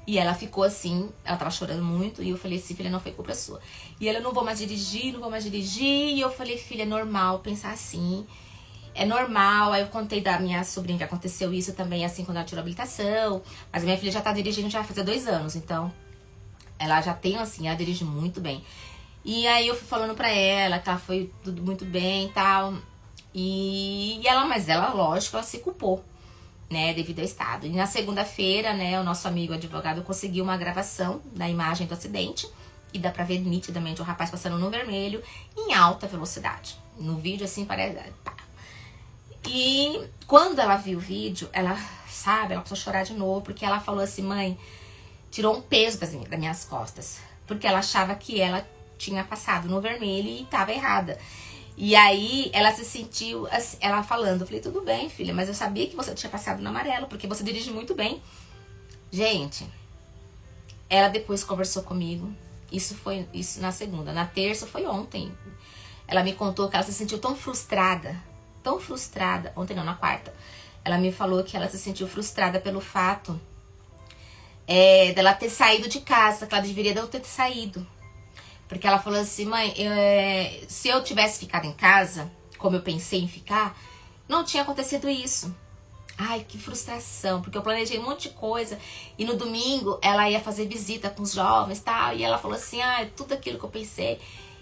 E ela ficou assim, ela tava chorando muito, e eu falei assim, filha, não foi culpa sua. E ela, não vou mais dirigir, não vou mais dirigir. E eu falei, filha, é normal pensar assim, é normal. Aí eu contei da minha sobrinha que aconteceu isso também, assim, quando ela tirou a habilitação. Mas a minha filha já tá dirigindo, já vai fazer 2 anos, então ela já tem, assim, ela dirige muito bem. E aí eu fui falando pra ela que ela foi tudo muito bem e tal. Mas ela, lógico, ela se culpou, né, devido ao estado. E na segunda-feira, né, o nosso amigo advogado conseguiu uma gravação da imagem do acidente. E dá pra ver nitidamente o rapaz passando no vermelho em alta velocidade. No vídeo, assim, parece... Tá. E quando ela viu o vídeo, ela, sabe, ela começou a chorar de novo. Porque ela falou assim, mãe, tirou um peso das minhas costas. Porque ela achava que ela tinha passado no vermelho e tava errada. E aí ela se sentiu, assim, ela falando, eu falei, tudo bem, filha, mas eu sabia que você tinha passado no amarelo, porque você dirige muito bem. Gente, ela depois conversou comigo, isso na segunda. Na terça foi ontem. Ela me contou que ela se sentiu tão frustrada, ontem não, na quarta. Ela me falou que ela se sentiu frustrada pelo fato dela ter saído de casa, que ela deveria não ter saído. Porque ela falou assim, mãe, se eu tivesse ficado em casa, como eu pensei em ficar, não tinha acontecido isso. Ai, que frustração, porque eu planejei um monte de coisa. E no domingo ela ia fazer visita com os jovens e tal. E ela falou assim, tudo aquilo que eu pensei.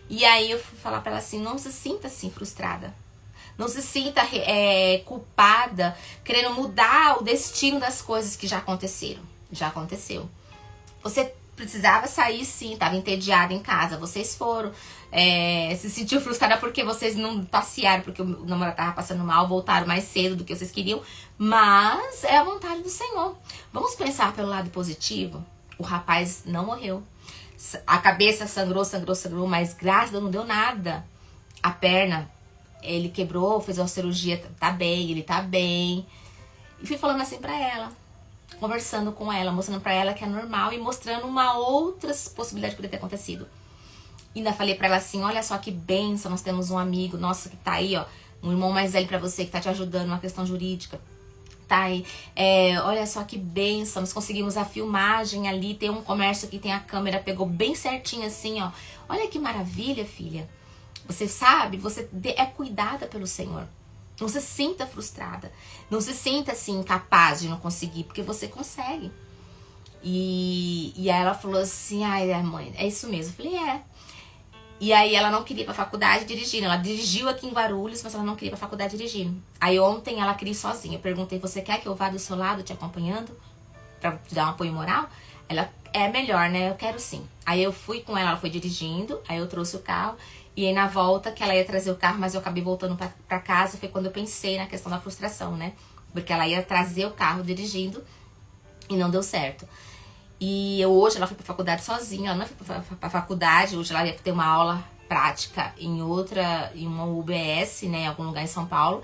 E aí eu fui falar pra ela assim, não se sinta assim frustrada. Não se sinta culpada, querendo mudar o destino das coisas que já aconteceram. Já aconteceu. Você precisava sair sim, tava entediada em casa. Vocês foram, se sentiu frustrada porque vocês não passearam, porque o namorado tava passando mal, voltaram mais cedo do que vocês queriam. Mas é a vontade do Senhor. Vamos pensar pelo lado positivo. O rapaz não morreu. A cabeça sangrou, mas graças a Deus não deu nada. A perna, ele quebrou, fez uma cirurgia, tá bem, ele tá bem. E fui falando assim pra ela, conversando com ela, mostrando pra ela que é normal e mostrando uma outra possibilidade de poder ter acontecido. Ainda falei pra ela assim, olha só que bênção, nós temos um amigo nosso que tá aí, ó, um irmão mais velho pra você que tá te ajudando numa questão jurídica. Tá aí, olha só que bênção, nós conseguimos a filmagem ali, tem um comércio que tem a câmera, pegou bem certinho assim, ó. Olha que maravilha, filha. Você sabe, você é cuidada pelo Senhor. Não se sinta frustrada. Não se sinta assim, incapaz de não conseguir, porque você consegue. E aí ela falou assim, mãe, é isso mesmo. Eu falei, E aí ela não queria ir pra faculdade dirigindo. Ela dirigiu aqui em Guarulhos, mas ela não queria ir pra faculdade dirigindo. Aí ontem ela queria ir sozinha. Eu perguntei, você quer que eu vá do seu lado te acompanhando? Pra te dar um apoio moral? Ela, é melhor, né? Eu quero sim. Aí eu fui com ela foi dirigindo. Aí eu trouxe o carro. E aí na volta que ela ia trazer o carro, mas eu acabei voltando pra casa, foi quando eu pensei na questão da frustração, né? Porque ela ia trazer o carro dirigindo e não deu certo. E hoje ela foi pra faculdade sozinha, ela não foi pra faculdade, hoje ela ia ter uma aula prática em uma UBS, né, em algum lugar em São Paulo.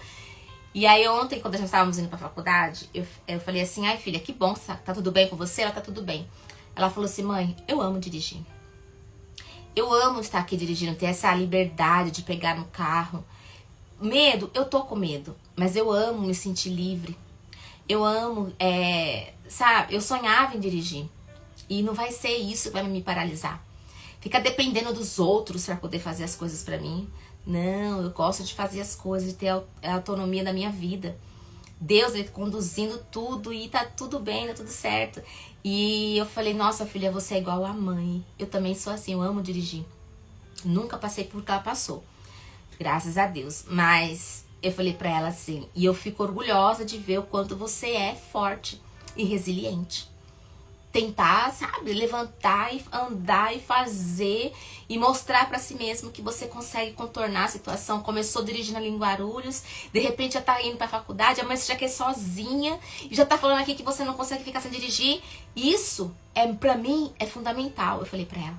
E aí ontem, quando a gente estávamos indo pra faculdade, eu falei assim, filha, que bom, tá tudo bem com você? Ela tá tudo bem. Ela falou assim, mãe, eu amo dirigir. Eu amo estar aqui dirigindo, ter essa liberdade de pegar no carro. Medo, eu tô com medo, mas eu amo me sentir livre. Eu amo, sabe, eu sonhava em dirigir. E não vai ser isso que vai me paralisar. Ficar dependendo dos outros pra poder fazer as coisas pra mim. Não, eu gosto de fazer as coisas, de ter a autonomia da minha vida. Deus, ele conduzindo tudo e tá tudo bem, tá tudo certo. E eu falei, nossa filha, você é igual a mãe. Eu também sou assim, eu amo dirigir. Nunca passei por que ela passou, graças a Deus. Mas eu falei pra ela assim, e eu fico orgulhosa de ver o quanto você é forte e resiliente. Tentar, sabe, levantar e andar e fazer e mostrar pra si mesmo que você consegue contornar a situação. Começou dirigindo ali em Guarulhos, de repente já tá indo pra faculdade, amanhã você já quer sozinha e já tá falando aqui que você não consegue ficar sem dirigir. Isso, pra mim, é fundamental, eu falei pra ela,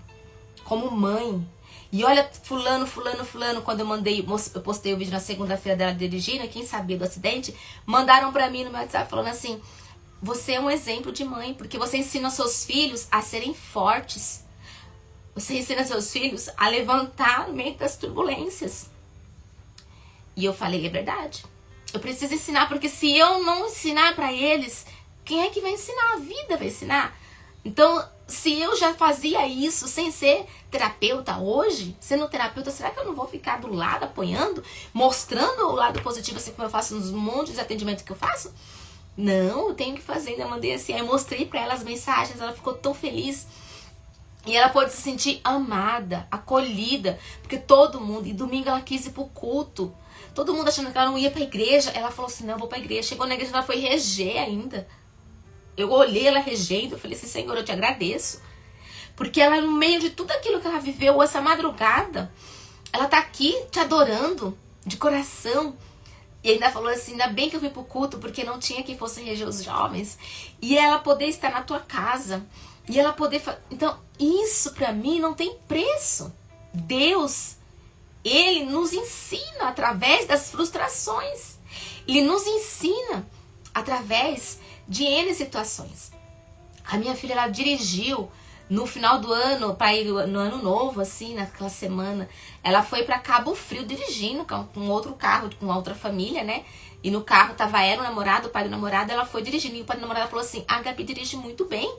como mãe. E olha, fulano, quando eu postei o vídeo na segunda-feira dela dirigindo, quem sabia do acidente, mandaram pra mim no meu WhatsApp falando assim, você é um exemplo de mãe, porque você ensina seus filhos a serem fortes. Você ensina seus filhos a levantar no meio das turbulências. E eu falei, é verdade. Eu preciso ensinar, porque se eu não ensinar pra eles, quem é que vai ensinar? A vida vai ensinar. Então, se eu já fazia isso sem ser terapeuta hoje, sendo terapeuta, será que eu não vou ficar do lado apoiando, mostrando o lado positivo, assim como eu faço nos montes de atendimento que eu faço? Não, eu tenho que fazer. Ainda mandei assim, aí mostrei pra ela as mensagens, ela ficou tão feliz. E ela pôde se sentir amada, acolhida, porque todo mundo, e domingo ela quis ir pro culto. Todo mundo achando que ela não ia pra igreja. Ela falou assim, não, eu vou pra igreja. Chegou na igreja, ela foi reger ainda. Eu olhei ela regendo, eu falei assim, Senhor, eu te agradeço. Porque ela, no meio de tudo aquilo que ela viveu essa madrugada, ela tá aqui te adorando, de coração. E ainda falou assim, ainda bem que eu fui pro culto, porque não tinha quem fosse reger os jovens. E ela poder estar na tua casa. E ela poder... Então, isso pra mim não tem preço. Deus, Ele nos ensina através das frustrações. Ele nos ensina através de N situações. A minha filha, ela dirigiu no final do ano, para ir no ano novo, assim, naquela semana. Ela foi para Cabo Frio dirigindo com outro carro, com outra família, né? E no carro tava ela, o namorado, o pai do namorado, ela foi dirigindo. E o pai do namorado falou assim, a Gabi dirige muito bem.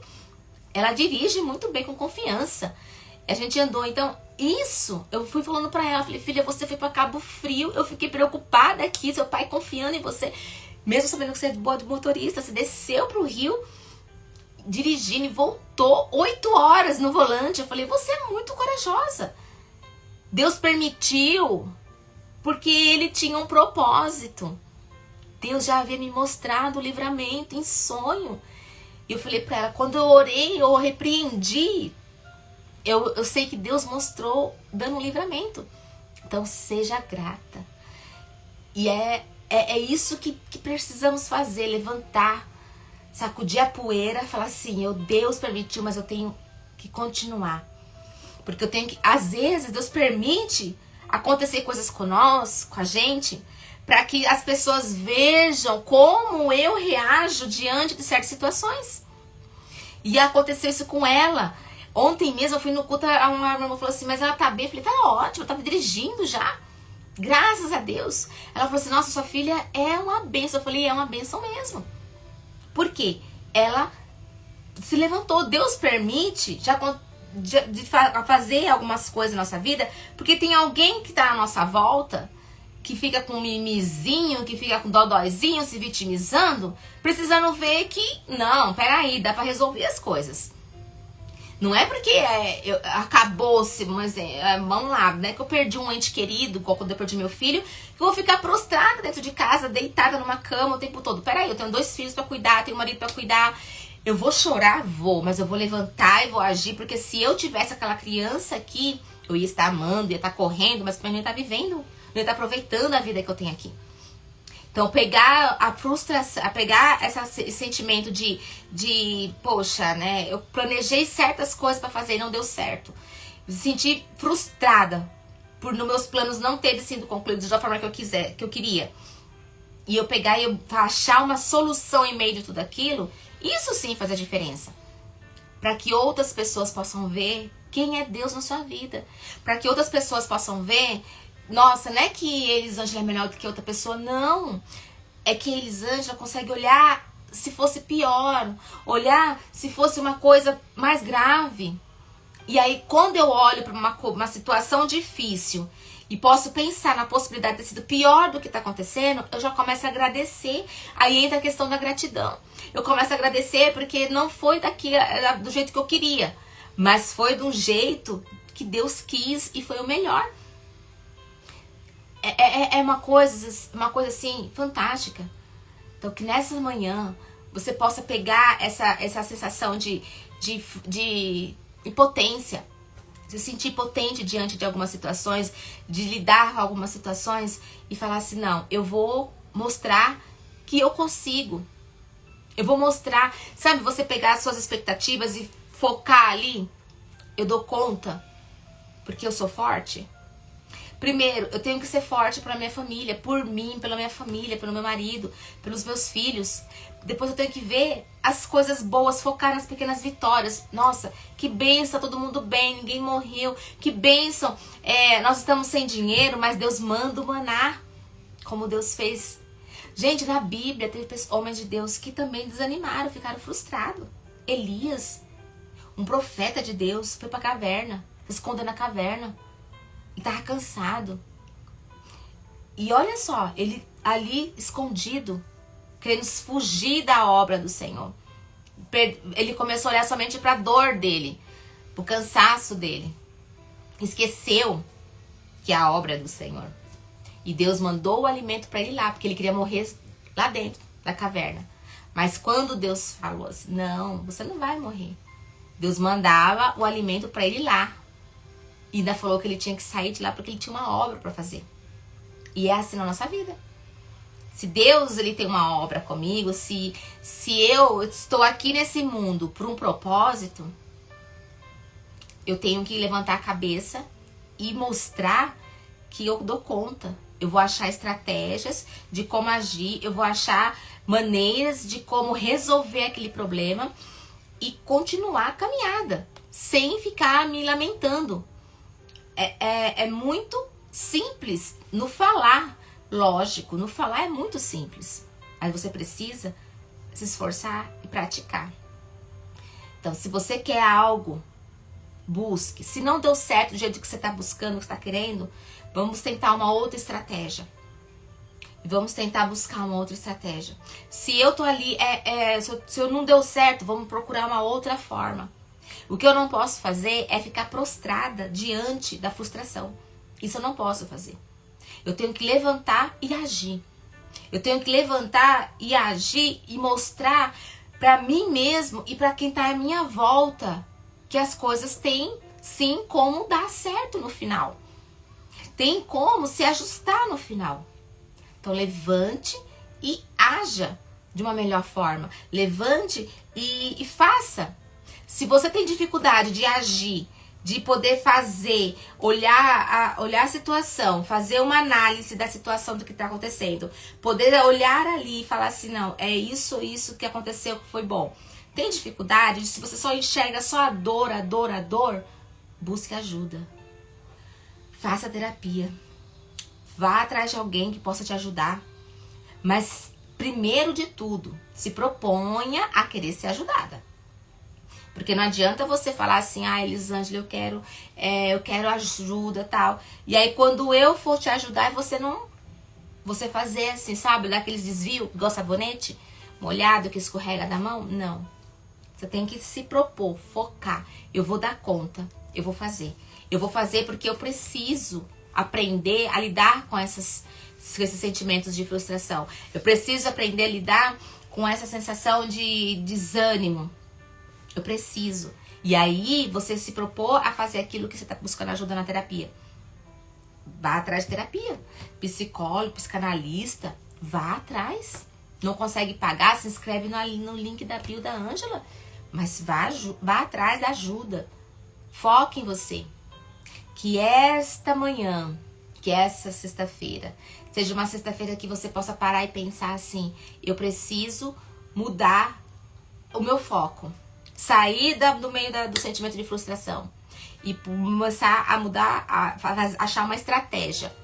Ela dirige muito bem, com confiança. A gente andou, então, isso, eu fui falando pra ela, falei, filha, você foi pra Cabo Frio, eu fiquei preocupada aqui, seu pai confiando em você, mesmo sabendo que você é boa de motorista, você desceu pro Rio, dirigindo e voltou 8 horas no volante. Eu falei, você é muito corajosa. Deus permitiu, porque Ele tinha um propósito. Deus já havia me mostrado o livramento em sonho. E eu falei pra ela, quando eu orei, eu repreendi, eu sei que Deus mostrou dando um livramento. Então seja grata. E é isso que precisamos fazer, levantar, sacudir a poeira, falar assim, Deus permitiu, mas eu tenho que continuar. Porque eu tenho que, às vezes, Deus permite acontecer coisas com nós, com a gente, para que as pessoas vejam como eu reajo diante de certas situações. E aconteceu isso com ela. Ontem mesmo eu fui no culto, uma irmã falou assim, mas ela tá bem? Eu falei, tá ótimo, ela tá dirigindo já. Graças a Deus. Ela falou assim, nossa, sua filha é uma bênção. Eu falei, é uma bênção mesmo. Por quê? Ela se levantou. Deus permite de fazer algumas coisas na nossa vida, porque tem alguém que tá na nossa volta, que fica com mimizinho, que fica com dodóizinho, se vitimizando, precisando ver que, não, peraí, dá pra resolver as coisas. Não é porque acabou-se, mas vamos lá, né? Que eu perdi um ente querido, igual quando eu perdi meu filho, que eu vou ficar prostrada dentro de casa, deitada numa cama o tempo todo. Peraí, eu tenho 2 filhos pra cuidar, tenho um marido pra cuidar. Eu vou chorar? Vou, mas eu vou levantar e vou agir, porque se eu tivesse aquela criança aqui, eu ia estar amando, ia estar correndo, mas também não ia estar vivendo, não ia estar aproveitando a vida que eu tenho aqui. Então, pegar a frustração, pegar esse sentimento de poxa, né? Eu planejei certas coisas pra fazer e não deu certo. Me senti frustrada por meus planos não terem sido concluídos da forma que eu queria. E eu pegar e eu achar uma solução em meio de tudo aquilo, isso sim faz a diferença. Para que outras pessoas possam ver quem é Deus na sua vida. Para que outras pessoas possam ver, nossa, não é que Elisângela é melhor do que outra pessoa, não. É que Elisângela consegue olhar se fosse pior, olhar se fosse uma coisa mais grave. E aí, quando eu olho para uma situação difícil e posso pensar na possibilidade de ter sido pior do que está acontecendo, eu já começo a agradecer. Aí entra a questão da gratidão. Eu começo a agradecer porque não foi do jeito que eu queria, mas foi de um jeito que Deus quis e foi o melhor. É uma coisa assim, fantástica. Então, que nessa manhã você possa pegar essa sensação de impotência, se sentir potente diante de algumas situações, de lidar com algumas situações e falar assim, não, eu vou mostrar que eu consigo. Eu vou mostrar, sabe, você pegar as suas expectativas e focar ali, eu dou conta, porque eu sou forte. Primeiro, eu tenho que ser forte para minha família, por mim, pela minha família, pelo meu marido, pelos meus filhos. Depois eu tenho que ver as coisas boas, focar nas pequenas vitórias. Nossa, que bênção, todo mundo bem, ninguém morreu. Que bênção, nós estamos sem dinheiro, mas Deus manda o maná. como Deus fez. Gente, na Bíblia teve homens de Deus que também desanimaram, ficaram frustrados. Elias, um profeta de Deus, foi pra caverna, escondeu na caverna e tava cansado. E olha só, ele ali escondido, querendo fugir da obra do Senhor. Ele começou a olhar somente para a dor dele, para o cansaço dele. Esqueceu que é a obra do Senhor. E Deus mandou o alimento para ele lá, porque ele queria morrer lá dentro da caverna. Mas quando Deus falou assim, não, você não vai morrer. Deus mandava o alimento para ele lá. E ainda falou que ele tinha que sair de lá porque ele tinha uma obra para fazer. E é assim na nossa vida. Se Deus ele tem uma obra comigo, se eu estou aqui nesse mundo por um propósito, eu tenho que levantar a cabeça e mostrar que eu dou conta. Eu vou achar estratégias de como agir, eu vou achar maneiras de como resolver aquele problema e continuar a caminhada, sem ficar me lamentando. É muito simples no falar, lógico, no falar é muito simples. Aí você precisa se esforçar e praticar. Então, se você quer algo, busque. Se não deu certo do jeito que você está buscando, que você está querendo, vamos tentar uma outra estratégia. Vamos tentar buscar uma outra estratégia. Se eu tô ali, se eu não deu certo, vamos procurar uma outra forma. O que eu não posso fazer é ficar prostrada diante da frustração. Isso eu não posso fazer. Eu tenho que levantar e agir. Eu tenho que levantar e agir e mostrar para mim mesmo e para quem tá à minha volta que as coisas têm sim como dar certo no final. Tem como se ajustar no final. Então levante e haja de uma melhor forma. Levante e faça. Se você tem dificuldade de agir, de poder fazer, olhar a situação, fazer uma análise da situação do que está acontecendo, poder olhar ali e falar assim, não, é isso que aconteceu que foi bom. Tem dificuldade? Se você só enxerga só a dor, busque ajuda. Faça terapia. Vá atrás de alguém que possa te ajudar. Mas, primeiro de tudo, se proponha a querer ser ajudada. Porque não adianta você falar assim, Elisângela, eu quero ajuda, tal. E aí, quando eu for te ajudar, você fazer assim, sabe, daqueles desvios, igual sabonete, molhado, que escorrega da mão. Não. Você tem que se propor, focar. Eu vou dar conta, eu vou fazer. Eu vou fazer porque eu preciso aprender a lidar com esses sentimentos de frustração. Eu preciso aprender a lidar com essa sensação de desânimo. Eu preciso. E aí, você se propor a fazer aquilo que você está buscando ajuda na terapia. Vá atrás de terapia. Psicólogo, psicanalista, vá atrás. Não consegue pagar? Se inscreve no link da bio da Ângela. Mas vá atrás da ajuda. Foque em você. Que esta manhã, que essa sexta-feira, seja uma sexta-feira que você possa parar e pensar assim, eu preciso mudar o meu foco. Sair do meio do sentimento de frustração e começar a mudar, achar uma estratégia.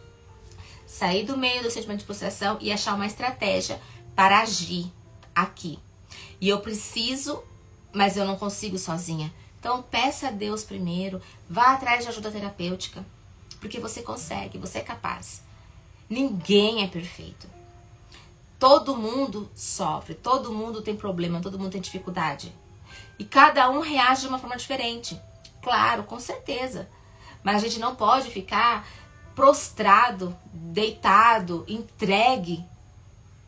Sair do meio do sentimento de frustração e achar uma estratégia para agir aqui. E eu preciso, mas eu não consigo sozinha. Então peça a Deus primeiro, vá atrás de ajuda terapêutica, porque você consegue, você é capaz. Ninguém é perfeito. Todo mundo sofre, todo mundo tem problema, todo mundo tem dificuldade. E cada um reage de uma forma diferente. Claro, com certeza. Mas a gente não pode ficar prostrado, deitado, entregue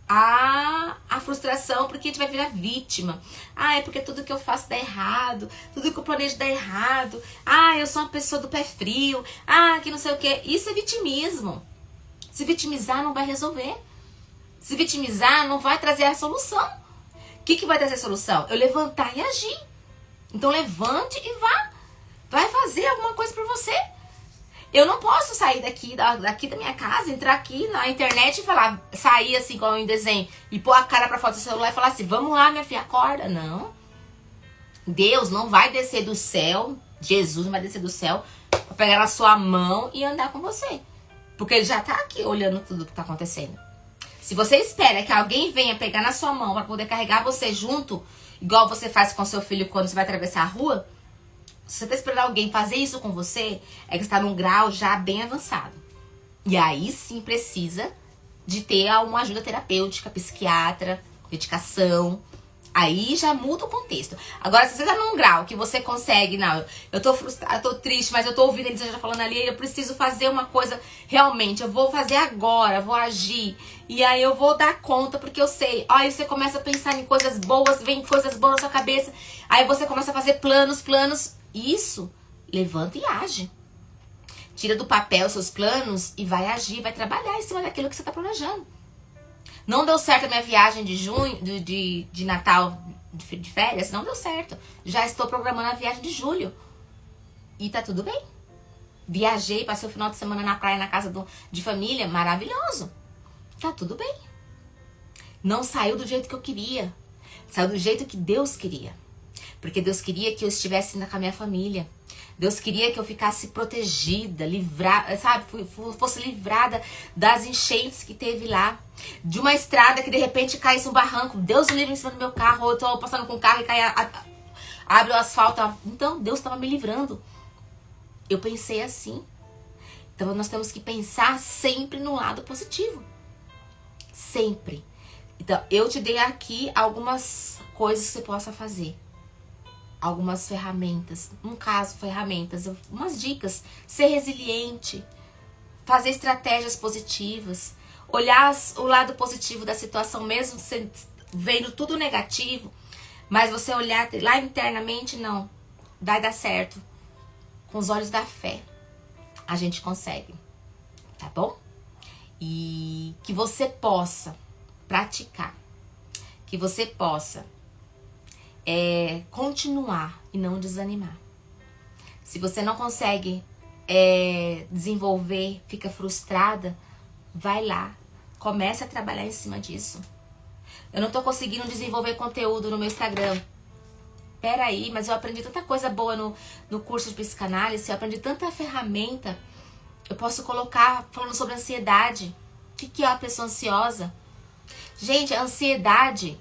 à frustração, porque a gente vai virar vítima. É porque tudo que eu faço dá errado, tudo que eu planejo dá errado. Eu sou uma pessoa do pé frio. Que não sei o que. Isso é vitimismo. Se vitimizar não vai resolver. Se vitimizar não vai trazer a solução. O que vai trazer a solução? Eu levantar e agir. Então levante e vá. Vai fazer alguma coisa por você. Eu não posso sair daqui da minha casa, entrar aqui na internet e sair assim como em desenho, e pôr a cara pra fora do celular e falar assim, vamos lá, minha filha, acorda. Não. Deus não vai descer do céu, Jesus não vai descer do céu pra pegar na sua mão e andar com você. Porque ele já tá aqui olhando tudo que tá acontecendo. Se você espera que alguém venha pegar na sua mão para poder carregar você junto, igual você faz com seu filho quando você vai atravessar a rua, se você tá esperando alguém fazer isso com você, é que você tá num grau já bem avançado. E aí sim precisa de ter uma ajuda terapêutica, psiquiatra, medicação. Aí já muda o contexto. Agora, se você tá num grau que você consegue, não, eu tô frustrada, eu tô triste, mas eu tô ouvindo eles já falando ali, eu preciso fazer uma coisa realmente, eu vou fazer agora, vou agir. E aí eu vou dar conta, porque eu sei. Aí você começa a pensar em coisas boas, vem coisas boas na sua cabeça. Aí você começa a fazer planos. Isso, levanta e age. Tira do papel seus planos e vai agir, vai trabalhar em cima daquilo que você tá planejando. Não deu certo a minha viagem de junho, de Natal, de férias, não deu certo. Já estou programando a viagem de julho. E tá tudo bem. Viajei, passei o final de semana na praia, na casa de família, maravilhoso. Tá tudo bem. Não saiu do jeito que eu queria. Saiu do jeito que Deus queria. Porque Deus queria que eu estivesse com a minha família. Deus queria que eu ficasse protegida, livrada, sabe? Fosse livrada das enchentes que teve lá. De uma estrada que de repente caísse um barranco. Deus me livre em cima do meu carro. Ou eu tô passando com o carro e abre o asfalto. Então, Deus estava me livrando. Eu pensei assim. Então, nós temos que pensar sempre no lado positivo. Sempre. Então, eu te dei aqui algumas coisas que você possa fazer. Algumas ferramentas, no caso, ferramentas, umas dicas. Ser resiliente, fazer estratégias positivas, olhar o lado positivo da situação, mesmo você vendo tudo negativo, mas você olhar lá internamente, não, vai dar certo. Com os olhos da fé, a gente consegue, tá bom? E que você possa praticar, que você possa continuar e não desanimar. Se você não consegue desenvolver, fica frustrada, vai lá, comece a trabalhar em cima disso. Eu não tô conseguindo desenvolver conteúdo no meu Instagram. Peraí, mas eu aprendi tanta coisa boa no curso de psicanálise, eu aprendi tanta ferramenta. Eu posso colocar falando sobre ansiedade. O que é uma pessoa ansiosa? Gente, a ansiedade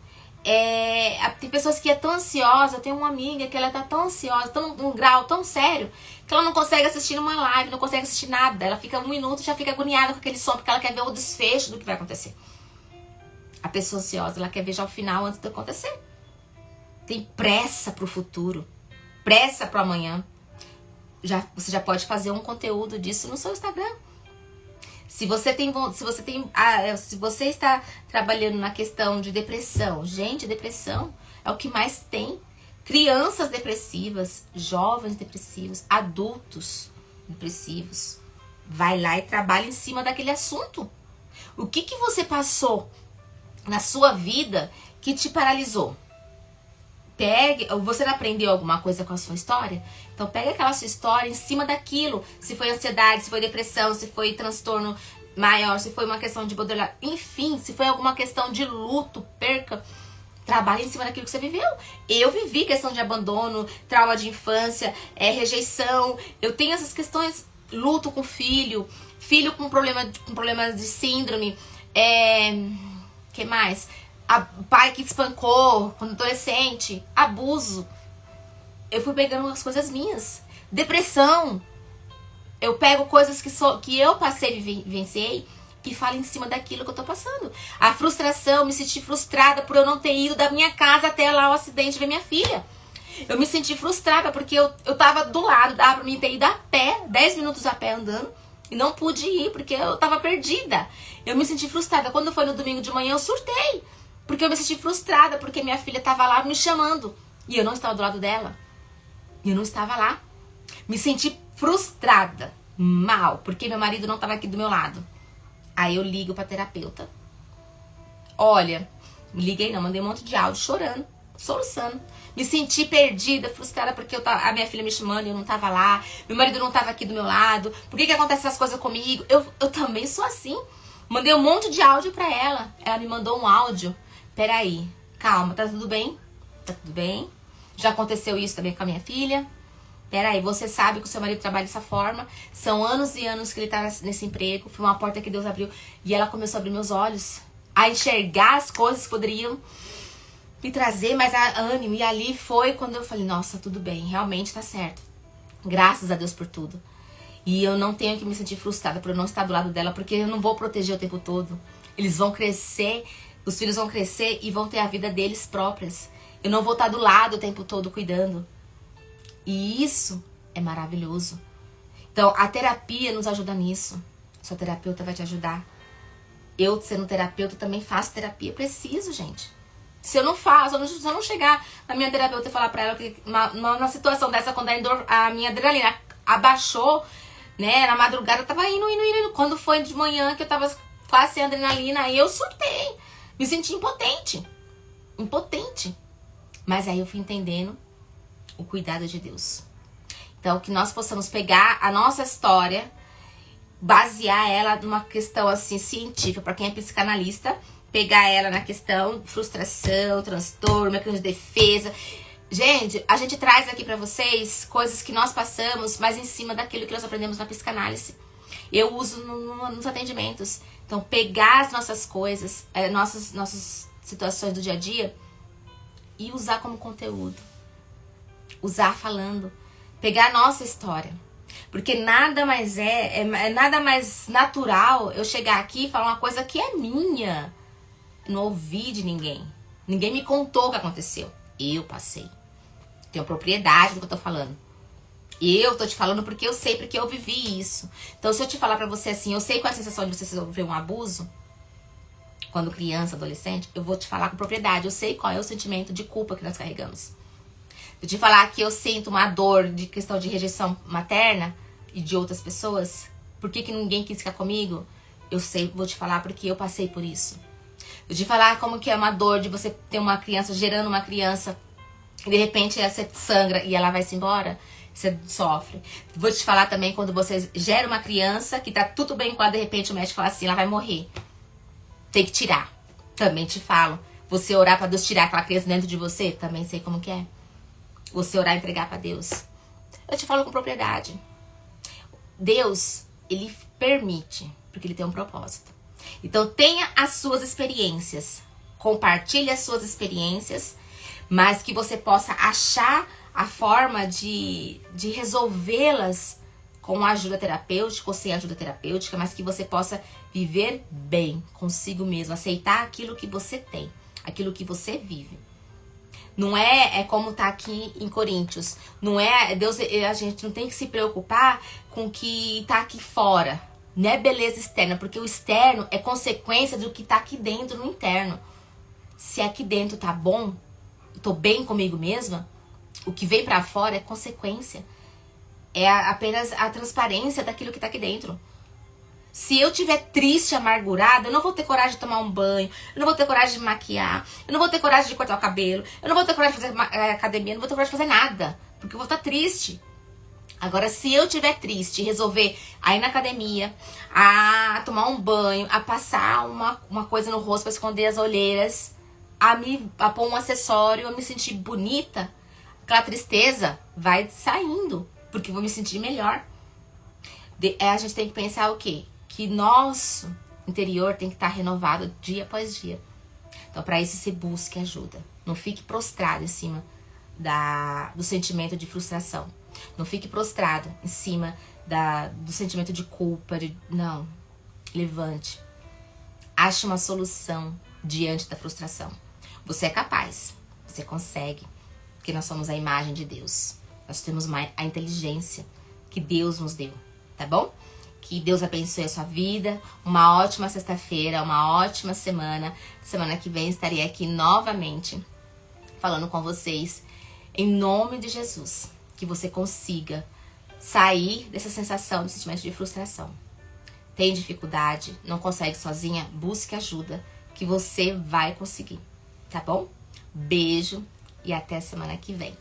tem pessoas que é tão ansiosa. Eu tenho uma amiga que ela tá tão ansiosa, tão num grau tão sério, que ela não consegue assistir uma live, não consegue assistir nada. Ela fica 1 minuto e já fica agoniada com aquele som, porque ela quer ver o desfecho do que vai acontecer. A pessoa ansiosa, ela quer ver já o final antes de acontecer. Tem pressa pro futuro, pressa pro amanhã. Você já pode fazer um conteúdo disso no seu Instagram. Se você está trabalhando na questão de depressão, gente, depressão é o que mais tem. Crianças depressivas, jovens depressivos, adultos depressivos. Vai lá e trabalha em cima daquele assunto. O que você passou na sua vida que te paralisou? Você não aprendeu alguma coisa com a sua história? Então pega aquela sua história em cima daquilo. Se foi ansiedade, se foi depressão, se foi transtorno maior, se foi uma questão de borderline, enfim, se foi alguma questão de luto, perca, trabalhe em cima daquilo que você viveu. Eu vivi questão de abandono, trauma de infância, rejeição. Eu tenho essas questões, luto com filho com problemas de síndrome, que mais? Pai que espancou quando adolescente, abuso. Eu fui pegando as coisas minhas. Depressão. Eu pego coisas que eu passei e vivenciei e falo em cima daquilo que eu tô passando. A frustração, me senti frustrada por eu não ter ido da minha casa até lá o acidente ver minha filha. Eu me senti frustrada porque eu tava do lado, dava pra mim ter ido a pé, 10 minutos a pé andando, e não pude ir porque eu tava perdida. Eu me senti frustrada. Quando foi no domingo de manhã, eu surtei. Porque eu me senti frustrada, porque minha filha estava lá me chamando. E eu não estava do lado dela. E eu não estava lá. Me senti frustrada, mal, porque meu marido não estava aqui do meu lado. Aí eu ligo pra terapeuta. Olha, me liguei não, mandei um monte de áudio chorando, soluçando. Me senti perdida, frustrada, porque a minha filha me chamando e eu não estava lá. Meu marido não estava aqui do meu lado. Por que acontecem essas coisas comigo? Eu também sou assim. Mandei um monte de áudio pra ela. Ela me mandou um áudio. Peraí, calma, tá tudo bem? Tá tudo bem? Já aconteceu isso também com a minha filha? peraí, você sabe que o seu marido trabalha dessa forma, são anos e anos que ele tá nesse emprego, foi uma porta que Deus abriu, e ela começou a abrir meus olhos, a enxergar as coisas que poderiam me trazer mais ânimo, e ali foi quando eu falei, nossa, tudo bem, realmente tá certo, graças a Deus por tudo. E eu não tenho que me sentir frustrada por eu não estar do lado dela, porque eu não vou proteger o tempo todo. Eles vão crescer, os filhos vão crescer e vão ter a vida deles próprias. Eu não vou estar do lado o tempo todo cuidando. E isso é maravilhoso. Então, a terapia nos ajuda nisso. Sua terapeuta vai te ajudar. Eu, sendo terapeuta, também faço terapia. Preciso, gente. Se eu não faço, se eu não chegar na minha terapeuta e falar pra ela que na situação dessa, quando a minha adrenalina abaixou, né, na madrugada eu tava indo. Quando foi de manhã que eu tava quase sem adrenalina, aí eu surtei. Me senti impotente. Mas aí eu fui entendendo o cuidado de Deus. Então, que nós possamos pegar a nossa história, basear ela numa questão assim científica, para quem é psicanalista, pegar ela na questão frustração, transtorno, mecanismo de defesa. Gente, a gente traz aqui pra vocês coisas que nós passamos, mas em cima daquilo que nós aprendemos na psicanálise. Eu uso nos atendimentos. Então, pegar as nossas coisas, nossas situações do dia a dia e usar como conteúdo. Usar falando. Pegar a nossa história. Porque nada mais nada mais natural eu chegar aqui e falar uma coisa que é minha. Não ouvi de ninguém. Ninguém me contou o que aconteceu. Eu passei. Tenho propriedade do que eu tô falando. Eu tô te falando porque eu sei, porque eu vivi isso. Então, se eu te falar pra você assim, eu sei qual é a sensação de você sofrer um abuso, quando criança, adolescente, eu vou te falar com propriedade. Eu sei qual é o sentimento de culpa que nós carregamos. Eu te falar que eu sinto uma dor de questão de rejeição materna e de outras pessoas. Por que ninguém quis ficar comigo? Eu sei, vou te falar porque eu passei por isso. Eu te falar como que é uma dor de você ter uma criança, gerando uma criança, e de repente você sangra e ela vai se embora, você sofre. Vou te falar também quando você gera uma criança que tá tudo bem, quando de repente o médico fala assim, ela vai morrer. Tem que tirar. Também te falo. Você orar pra Deus tirar aquela criança dentro de você, também sei como que é. Você orar e entregar pra Deus. Eu te falo com propriedade. Deus, ele permite, porque ele tem um propósito. Então tenha as suas experiências. Compartilhe as suas experiências, mas que você possa achar a forma de resolvê-las com ajuda terapêutica ou sem ajuda terapêutica, mas que você possa viver bem consigo mesmo, aceitar aquilo que você tem, aquilo que você vive. Não é como tá aqui em Coríntios. Não é Deus, a gente não tem que se preocupar com o que tá aqui fora. Não é beleza externa, porque o externo é consequência do que tá aqui dentro no interno. Se aqui dentro tá bom, eu tô bem comigo mesma, o que vem pra fora é consequência. É apenas a transparência daquilo que tá aqui dentro. Se eu tiver triste, amargurada, eu não vou ter coragem de tomar um banho, eu não vou ter coragem de maquiar, eu não vou ter coragem de cortar o cabelo, eu não vou ter coragem de fazer academia, eu não vou ter coragem de fazer nada, porque eu vou estar triste. Agora, se eu tiver triste e resolver a ir na academia, a tomar um banho, a passar uma coisa no rosto para esconder as olheiras, a pôr um acessório, a me sentir bonita, aquela tristeza vai saindo, porque eu vou me sentir melhor. A gente tem que pensar o quê? Que nosso interior tem que estar renovado dia após dia. Então, para isso, você busque ajuda. Não fique prostrado em cima do sentimento de frustração. Não fique prostrado em cima do sentimento de culpa. Não. Levante. Ache uma solução diante da frustração. Você é capaz. Você consegue. Porque nós somos a imagem de Deus. Nós temos a inteligência que Deus nos deu. Tá bom? Que Deus abençoe a sua vida. Uma ótima sexta-feira, uma ótima semana. Semana que vem estarei aqui novamente falando com vocês. Em nome de Jesus. Que você consiga sair dessa sensação, desse sentimento de frustração. Tem dificuldade, não consegue sozinha? Busque ajuda, que você vai conseguir. Tá bom? Beijo e até semana que vem.